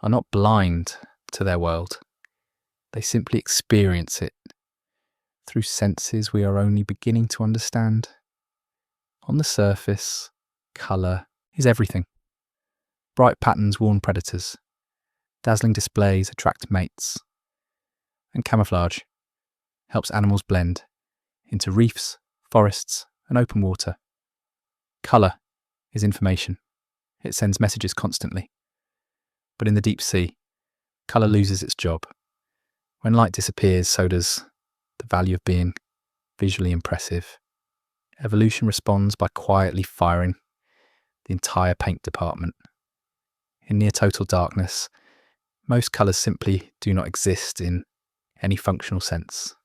are not blind to their world. They simply experience it through senses we are only beginning to understand. On the surface, colour is everything. Bright patterns warn predators, dazzling displays attract mates, and camouflage helps animals blend into reefs, forests, and open water. Colour is information. It sends messages constantly. But in the deep sea, colour loses its job. When light disappears, so does the value of being visually impressive. Evolution responds by quietly firing the entire paint department. In near total darkness, most colours simply do not exist in any functional sense.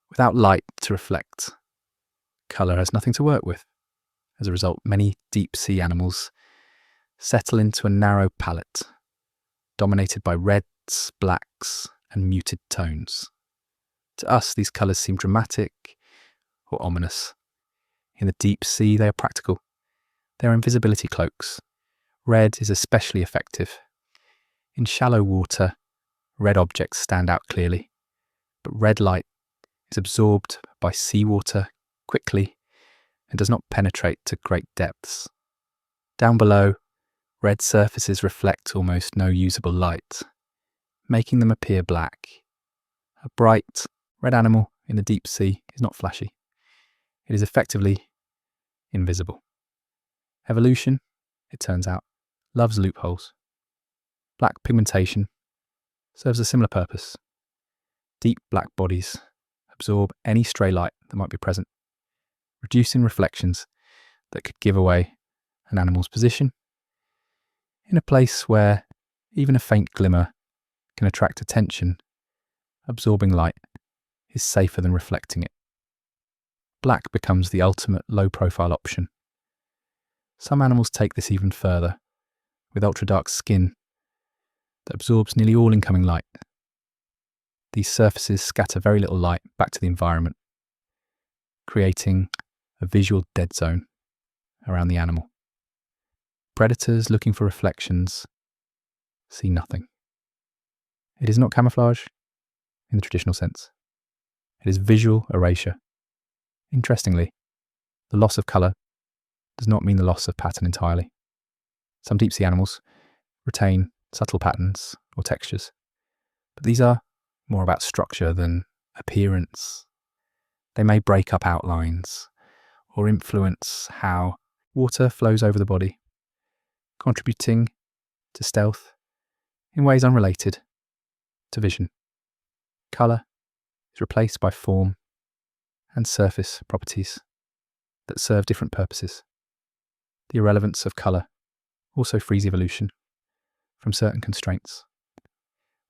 Without light to reflect, colour has nothing to work with. As a result, many deep sea animals settle into a narrow palette, dominated by reds, blacks, and muted tones. To us, these colours seem dramatic or ominous. In the deep sea, they are practical. They are invisibility cloaks. Red is especially effective. In shallow water, red objects stand out clearly, but red light is absorbed by seawater quickly and does not penetrate to great depths. Down below, red surfaces reflect almost no usable light, making them appear black. A bright, red animal in the deep sea is not flashy. It is effectively invisible. Evolution, it turns out, loves loopholes. Black pigmentation serves a similar purpose. Deep black bodies absorb any stray light that might be present, reducing reflections that could give away an animal's position. In a place where even a faint glimmer can attract attention, absorbing light is safer than reflecting it. Black becomes the ultimate low-profile option. Some animals take this even further, with ultra-dark skin that absorbs nearly all incoming light. These surfaces scatter very little light back to the environment, creating a visual dead zone around the animal. Predators looking for reflections see nothing. It is not camouflage in the traditional sense. It is visual erasure. Interestingly, the loss of colour does not mean the loss of pattern entirely. Some deep sea animals retain subtle patterns or textures, but these are more about structure than appearance. They may break up outlines or influence how water flows over the body, contributing to stealth in ways unrelated to vision. Colour is replaced by form and surface properties that serve different purposes. The irrelevance of colour also frees evolution from certain constraints.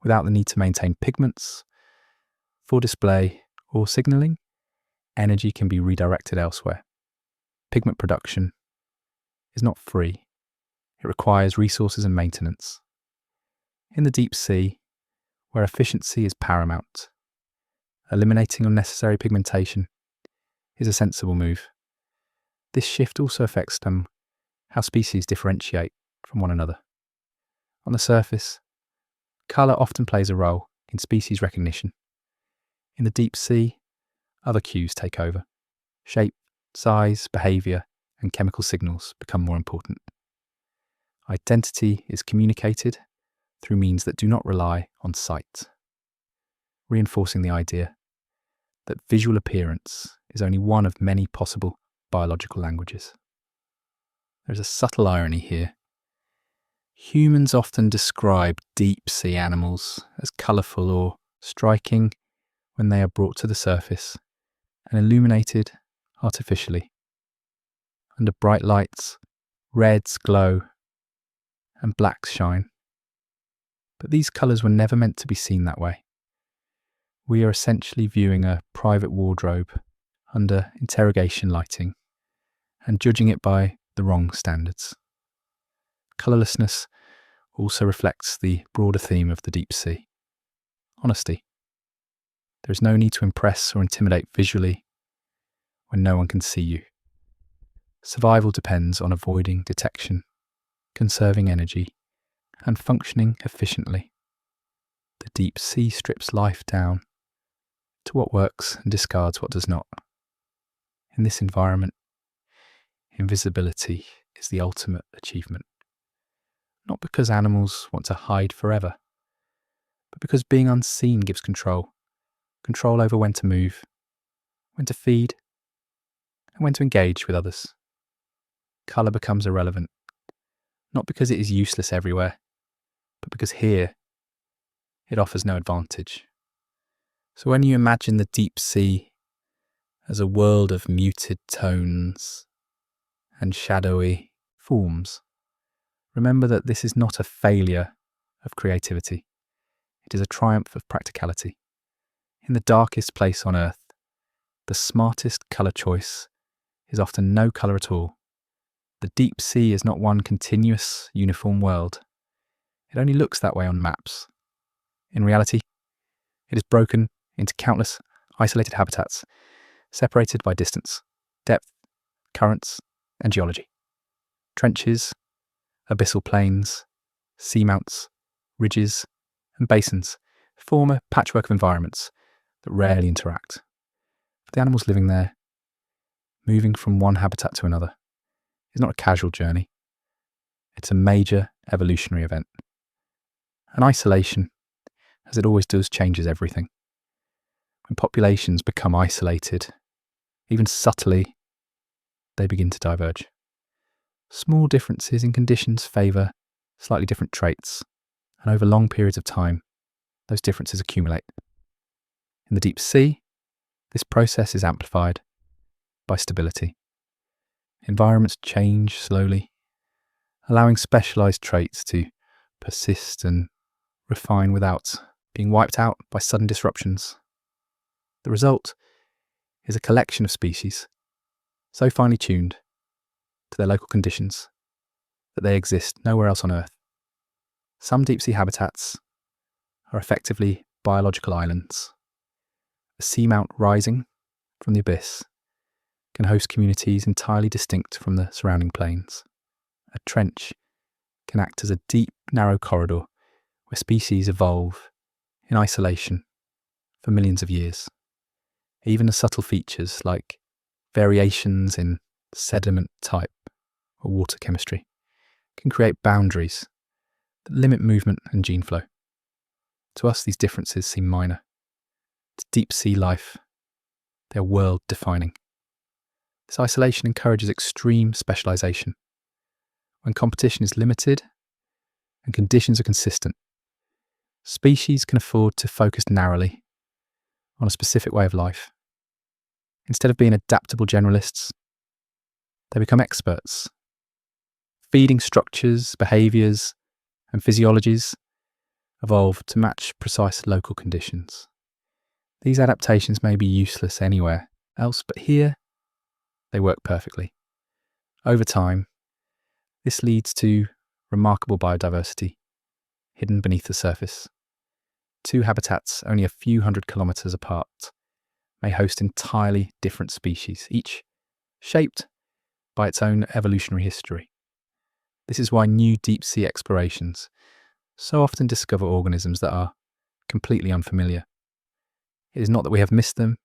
Without the need to maintain pigments for display or signalling, energy can be redirected elsewhere. Pigment production is not free. It requires resources and maintenance. In the deep sea, where efficiency is paramount, eliminating unnecessary pigmentation is a sensible move. This shift also affects how species differentiate from one another. On the surface, colour often plays a role in species recognition. In the deep sea, other cues take over. Shape, size, behaviour, and chemical signals become more important. Identity is communicated through means that do not rely on sight, reinforcing the idea that visual appearance is only one of many possible biological languages. There is a subtle irony here. Humans often describe deep sea animals as colourful or striking when they are brought to the surface and illuminated artificially. Under bright lights, reds glow and blacks shine. But these colours were never meant to be seen that way. we are essentially viewing a private wardrobe under interrogation lighting and judging it by the wrong standards. Colourlessness also reflects the broader theme of the deep sea: honesty. There is no need to impress or intimidate visually when no one can see you. Survival depends on avoiding detection, conserving energy, and functioning efficiently. The deep sea strips life down to what works and discards what does not. In this environment, invisibility is the ultimate achievement. Not because animals want to hide forever, but because being unseen gives control over when to move, when to feed, and when to engage with others. Colour becomes irrelevant, not because it is useless everywhere, but because here it offers no advantage. So when you imagine the deep sea as a world of muted tones and shadowy forms, remember that this is not a failure of creativity. It is a triumph of practicality. In the darkest place on Earth, the smartest colour choice is often no colour at all. The deep sea is not one continuous, uniform world. It only looks that way on maps. In reality, it is broken into countless isolated habitats, separated by distance, depth, currents, and geology. Trenches, abyssal plains, seamounts, ridges, and basins form a patchwork of environments that rarely interact. For the animals living there, moving from one habitat to another is not a casual journey. It's a major evolutionary event. And isolation, as it always does, changes everything. When populations become isolated, even subtly, they begin to diverge. Small differences in conditions favour slightly different traits, and over long periods of time, those differences accumulate. In the deep sea, this process is amplified by stability. Environments change slowly, allowing specialised traits to persist and refine without being wiped out by sudden disruptions. The result is a collection of species so finely tuned to their local conditions that they exist nowhere else on Earth. Some deep-sea habitats are effectively biological islands. A seamount rising from the abyss can host communities entirely distinct from the surrounding plains. A trench can act as a deep, narrow corridor where species evolve in isolation for millions of years. Even the subtle features like variations in sediment type or water chemistry can create boundaries that limit movement and gene flow. To us, these differences seem minor. To deep sea life, they are world defining. This isolation encourages extreme specialisation. When competition is limited and conditions are consistent, species can afford to focus narrowly on a specific way of life. Instead of being adaptable generalists, they become experts. Feeding structures, behaviours, and physiologies evolve to match precise local conditions. These adaptations may be useless anywhere else, but here they work perfectly. Over time, this leads to remarkable biodiversity hidden beneath the surface. Two habitats only a few hundred kilometres apart may host entirely different species, each shaped by its own evolutionary history. This is why new deep-sea explorations so often discover organisms that are completely unfamiliar. It is not that we have missed them,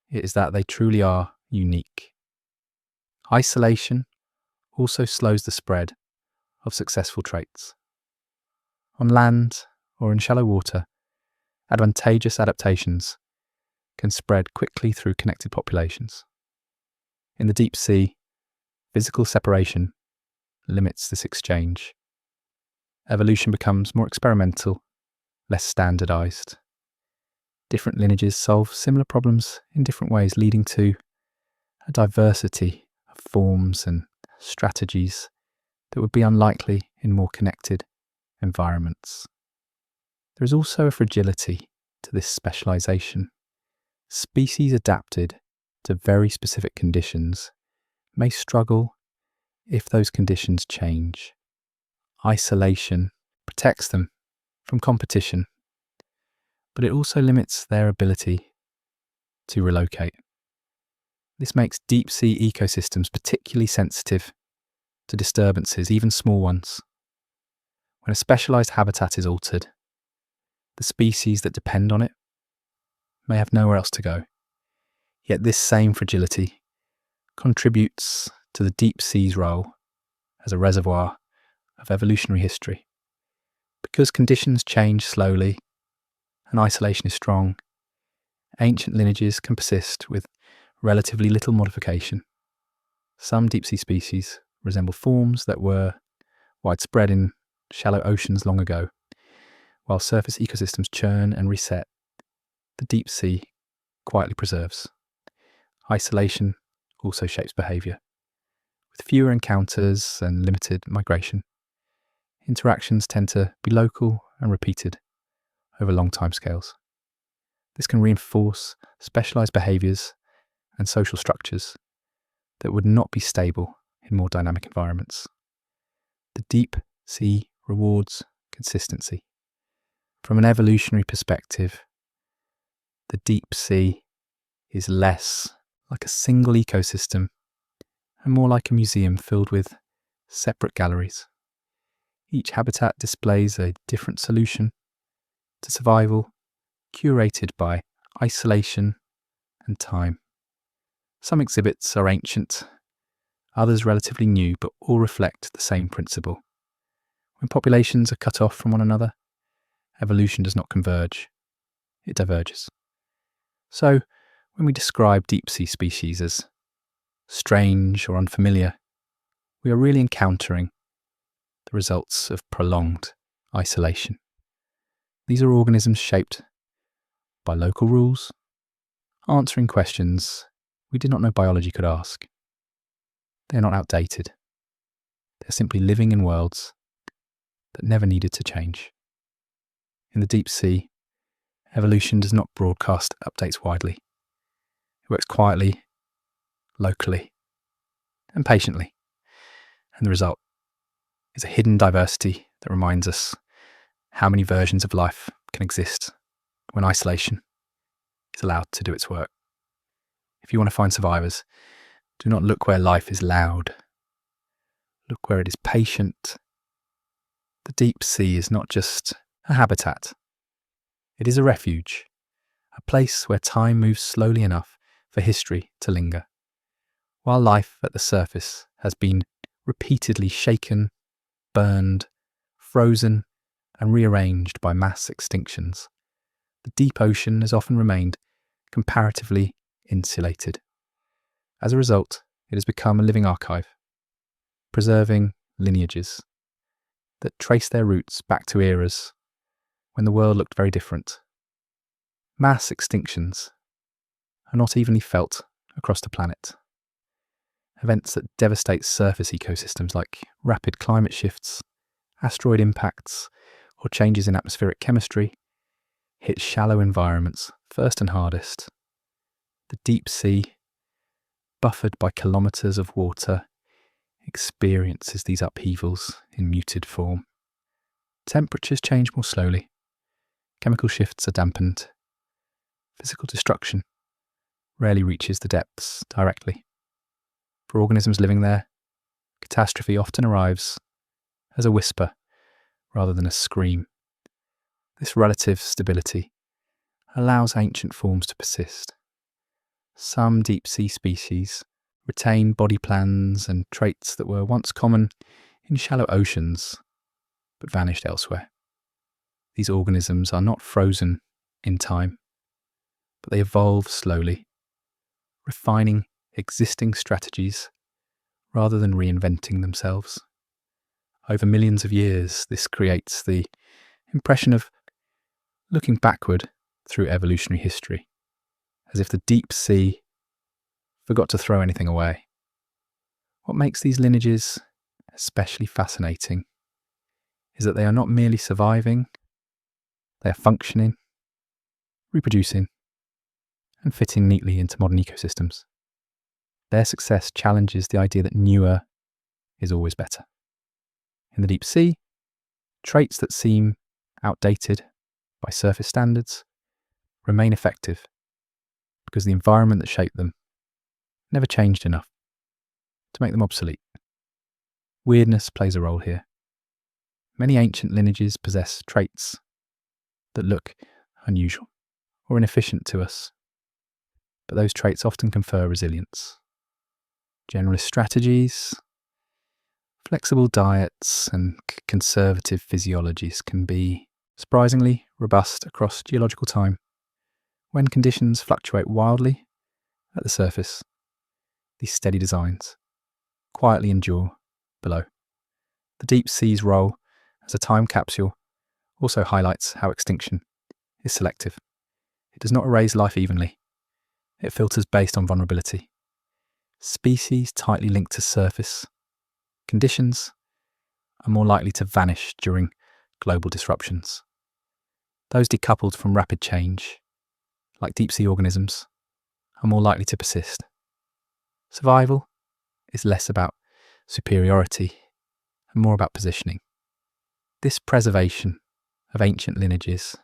it is that they truly are unique. Isolation also slows the spread of successful traits. On land or in shallow water, advantageous adaptations can spread quickly through connected populations. In the deep sea, physical separation limits this exchange. Evolution becomes more experimental, less standardized. Different lineages solve similar problems in different ways, leading to a diversity of forms and strategies that would be unlikely in more connected environments. There is also a fragility to this specialization. Species adapted to very specific conditions may struggle if those conditions change. Isolation protects them from competition, but it also limits their ability to relocate. This makes deep-sea ecosystems particularly sensitive to disturbances, even small ones. When a specialized habitat is altered, the species that depend on it may have nowhere else to go. Yet this same fragility contributes to the deep sea's role as a reservoir of evolutionary history. Because conditions change slowly and isolation is strong, ancient lineages can persist with relatively little modification. Some deep-sea species resemble forms that were widespread in shallow oceans long ago. While surface ecosystems churn and reset, the deep sea quietly preserves. Isolation also shapes behaviour. With fewer encounters and limited migration, interactions tend to be local and repeated over long timescales. This can reinforce specialised behaviours and social structures that would not be stable in more dynamic environments. The deep sea rewards consistency. From an evolutionary perspective, the deep sea is less like a single ecosystem and more like a museum filled with separate galleries. Each habitat displays a different solution to survival, curated by isolation and time. Some exhibits are ancient, others relatively new, but all reflect the same principle. When populations are cut off from one another, evolution does not converge, it diverges. So, when we describe deep-sea species as strange or unfamiliar, we are really encountering the results of prolonged isolation. These are organisms shaped by local rules, answering questions we did not know biology could ask. They are not outdated. They are simply living in worlds that never needed to change. In the deep sea, evolution does not broadcast updates widely. It works quietly, locally, and patiently. And the result is a hidden diversity that reminds us how many versions of life can exist when isolation is allowed to do its work. If you want to find survivors, do not look where life is loud. Look where it is patient. The deep sea is not just a habitat. It is a refuge, a place where time moves slowly enough for history to linger. While life at the surface has been repeatedly shaken, burned, frozen, and rearranged by mass extinctions, the deep ocean has often remained comparatively insulated. As a result, it has become a living archive, preserving lineages that trace their roots back to eras when the world looked very different. Mass extinctions are not evenly felt across the planet. Events that devastate surface ecosystems like rapid climate shifts, asteroid impacts, or changes in atmospheric chemistry hit shallow environments first and hardest. The deep sea, buffered by kilometres of water, experiences these upheavals in muted form. Temperatures change more slowly, chemical shifts are dampened, physical destruction rarely reaches the depths directly. For organisms living there, catastrophe often arrives as a whisper rather than a scream. This relative stability allows ancient forms to persist. Some deep-sea species retain body plans and traits that were once common in shallow oceans, but vanished elsewhere. These organisms are not frozen in time, but they evolve slowly, refining existing strategies rather than reinventing themselves. Over millions of years, this creates the impression of looking backward through evolutionary history, as if the deep sea forgot to throw anything away. What makes these lineages especially fascinating is that they are not merely surviving, they are functioning, reproducing, and fitting neatly into modern ecosystems. Their success challenges the idea that newer is always better. In the deep sea, traits that seem outdated by surface standards remain effective because the environment that shaped them never changed enough to make them obsolete. Weirdness plays a role here. Many ancient lineages possess traits that look unusual or inefficient to us, but those traits often confer resilience. Generalist strategies, flexible diets, and conservative physiologies can be surprisingly robust across geological time. When conditions fluctuate wildly at the surface, these steady designs quietly endure below. The deep sea's role as a time capsule also highlights how extinction is selective. It does not erase life evenly. It filters based on vulnerability. Species tightly linked to surface conditions are more likely to vanish during global disruptions. Those decoupled from rapid change, like deep sea organisms, are more likely to persist. Survival is less about superiority and more about positioning. This preservation of ancient lineages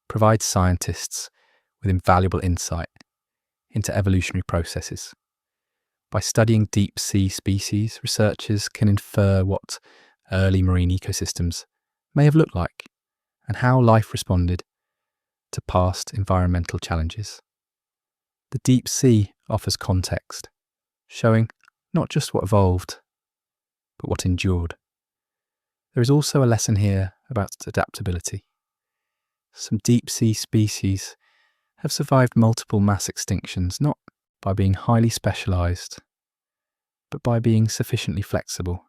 provides scientists with invaluable insight into evolutionary processes. By studying deep sea species, researchers can infer what early marine ecosystems may have looked like and how life responded to past environmental challenges. The deep sea offers context, showing not just what evolved, but what endured. There is also a lesson here about adaptability. Some deep sea species have survived multiple mass extinctions, not by being highly specialised, but by being sufficiently flexible.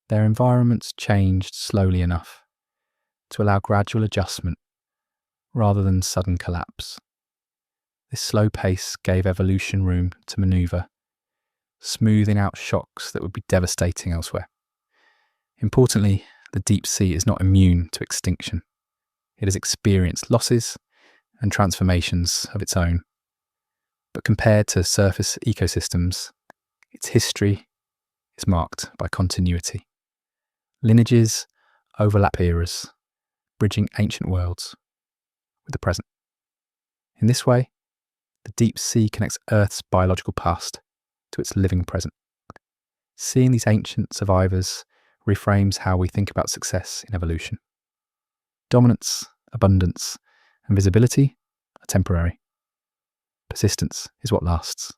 Their environments changed slowly enough to allow gradual adjustment rather than sudden collapse. This slow pace gave evolution room to manoeuvre, smoothing out shocks that would be devastating elsewhere. Importantly, the deep sea is not immune to extinction. It has experienced losses and transformations of its own. But compared to surface ecosystems, its history is marked by continuity. Lineages overlap eras, bridging ancient worlds with the present. In this way, the deep sea connects Earth's biological past to its living present. Seeing these ancient survivors reframes how we think about success in evolution. Dominance, abundance, and visibility are temporary. Persistence is what lasts.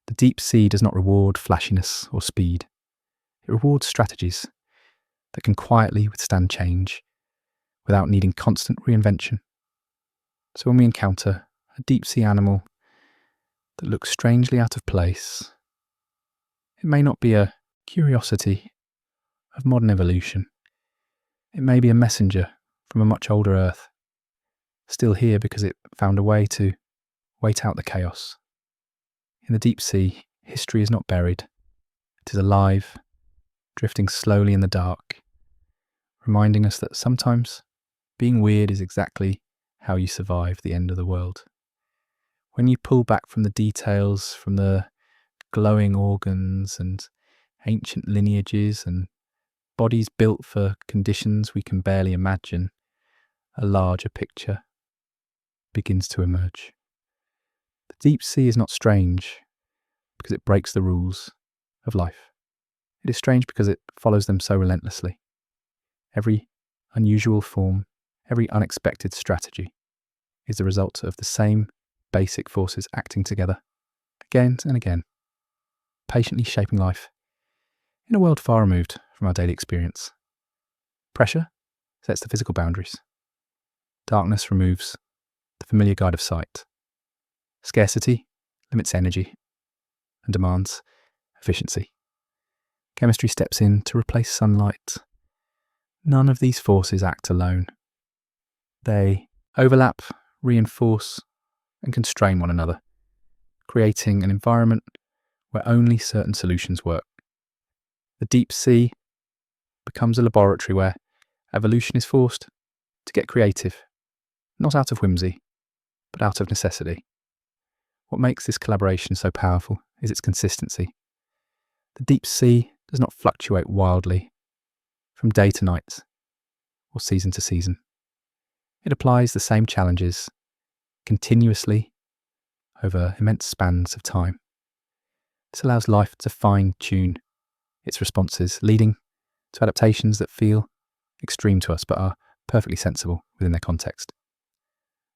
The deep sea does not reward flashiness or speed. It rewards strategies that can quietly withstand change without needing constant reinvention. So when we encounter a deep sea animal that looks strangely out of place, it may not be a curiosity of modern evolution. It may be a messenger from a much older Earth, still here because it found a way to wait out the chaos. In the deep sea, history is not buried. It is alive, drifting slowly in the dark, reminding us that sometimes being weird is exactly how you survive the end of the world. When you pull back from the details, from the glowing organs and ancient lineages and bodies built for conditions we can barely imagine, a larger picture begins to emerge. The deep sea is not strange because it breaks the rules of life. It is strange because it follows them so relentlessly. Every unusual form, every unexpected strategy is the result of the same basic forces acting together again and again, patiently shaping life in a world far removed from our daily experience. Pressure sets the physical boundaries. Darkness removes the familiar guide of sight. Scarcity limits energy and demands efficiency. Chemistry steps in to replace sunlight. None of these forces act alone. They overlap, reinforce, and constrain one another, creating an environment where only certain solutions work. The deep sea becomes a laboratory where evolution is forced to get creative, not out of whimsy, but out of necessity. What makes this collaboration so powerful is its consistency. The deep sea does not fluctuate wildly from day to night or season to season. It applies the same challenges continuously over immense spans of time. This allows life to fine-tune its responses, leading to adaptations that feel extreme to us but are perfectly sensible within their context.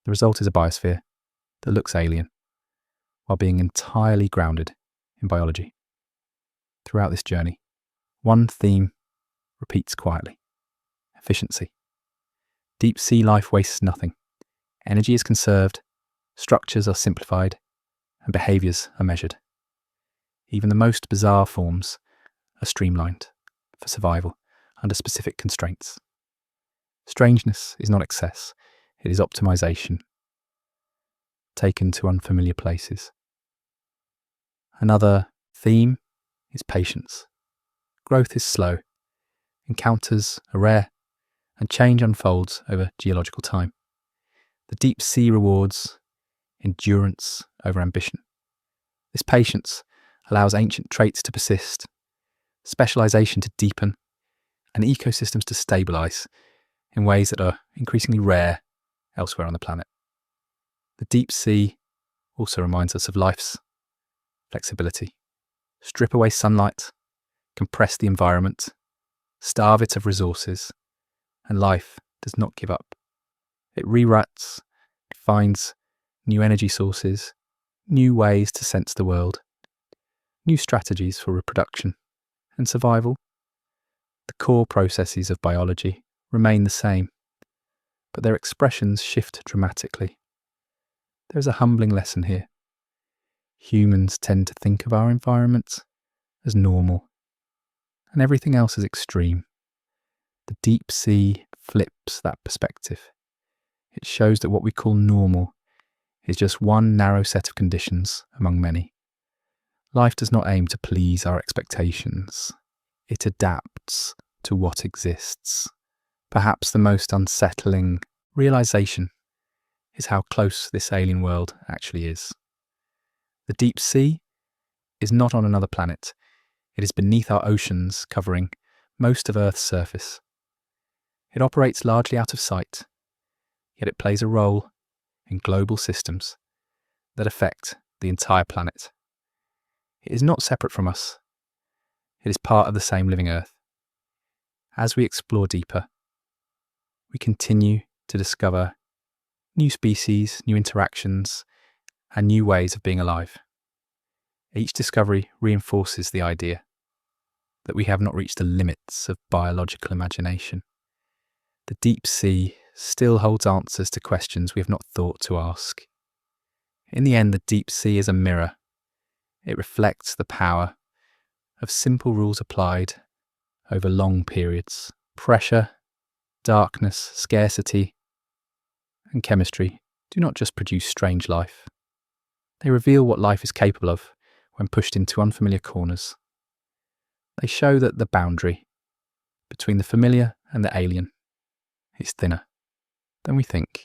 The result is a biosphere that looks alien, while being entirely grounded in biology. Throughout this journey, one theme repeats quietly: efficiency. Deep sea life wastes nothing. Energy is conserved, structures are simplified, and behaviours are measured. Even the most bizarre forms are streamlined for survival under specific constraints. Strangeness is not excess, it is optimization, taken to unfamiliar places. Another theme is patience. Growth is slow, encounters are rare, and change unfolds over geological time. The deep sea rewards endurance over ambition. This patience allows ancient traits to persist, specialization to deepen, and ecosystems to stabilize in ways that are increasingly rare elsewhere on the planet. The deep sea also reminds us of life's flexibility. Strip away sunlight, compress the environment, starve it of resources, and life does not give up. It rewrites, it finds new energy sources, new ways to sense the world, new strategies for reproduction and survival. The core processes of biology remain the same, but their expressions shift dramatically. There is a humbling lesson here. Humans tend to think of our environment as normal, and everything else as extreme. The deep sea flips that perspective. It shows that what we call normal is just one narrow set of conditions among many. Life does not aim to please our expectations. It adapts to what exists. Perhaps the most unsettling realization is how close this alien world actually is. The deep sea is not on another planet. It is beneath our oceans, covering most of Earth's surface. It operates largely out of sight, yet it plays a role in global systems that affect the entire planet. It is not separate from us. It is part of the same living Earth. As we explore deeper, we continue to discover new species, new interactions, and new ways of being alive. Each discovery reinforces the idea that we have not reached the limits of biological imagination. The deep sea still holds answers to questions we have not thought to ask. In the end, the deep sea is a mirror. It reflects the power of simple rules applied over long periods. Pressure, darkness, scarcity, and chemistry do not just produce strange life. They reveal what life is capable of when pushed into unfamiliar corners. They show that the boundary between the familiar and the alien is thinner than we think.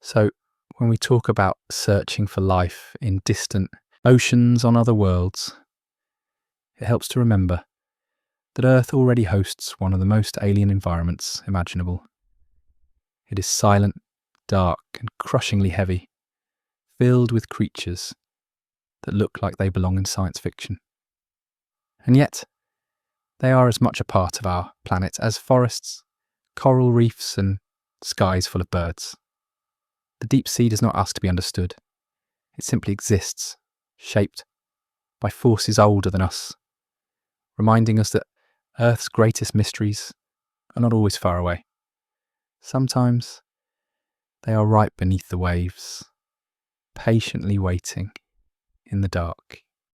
So when we talk about searching for life in distant oceans on other worlds, it helps to remember that Earth already hosts one of the most alien environments imaginable. It is silent, dark, and crushingly heavy, filled with creatures that look like they belong in science fiction. And yet, they are as much a part of our planet as forests, coral reefs, and skies full of birds. The deep sea does not ask to be understood. It simply exists, shaped by forces older than us, reminding us that Earth's greatest mysteries are not always far away. Sometimes they are right beneath the waves, patiently waiting in the dark.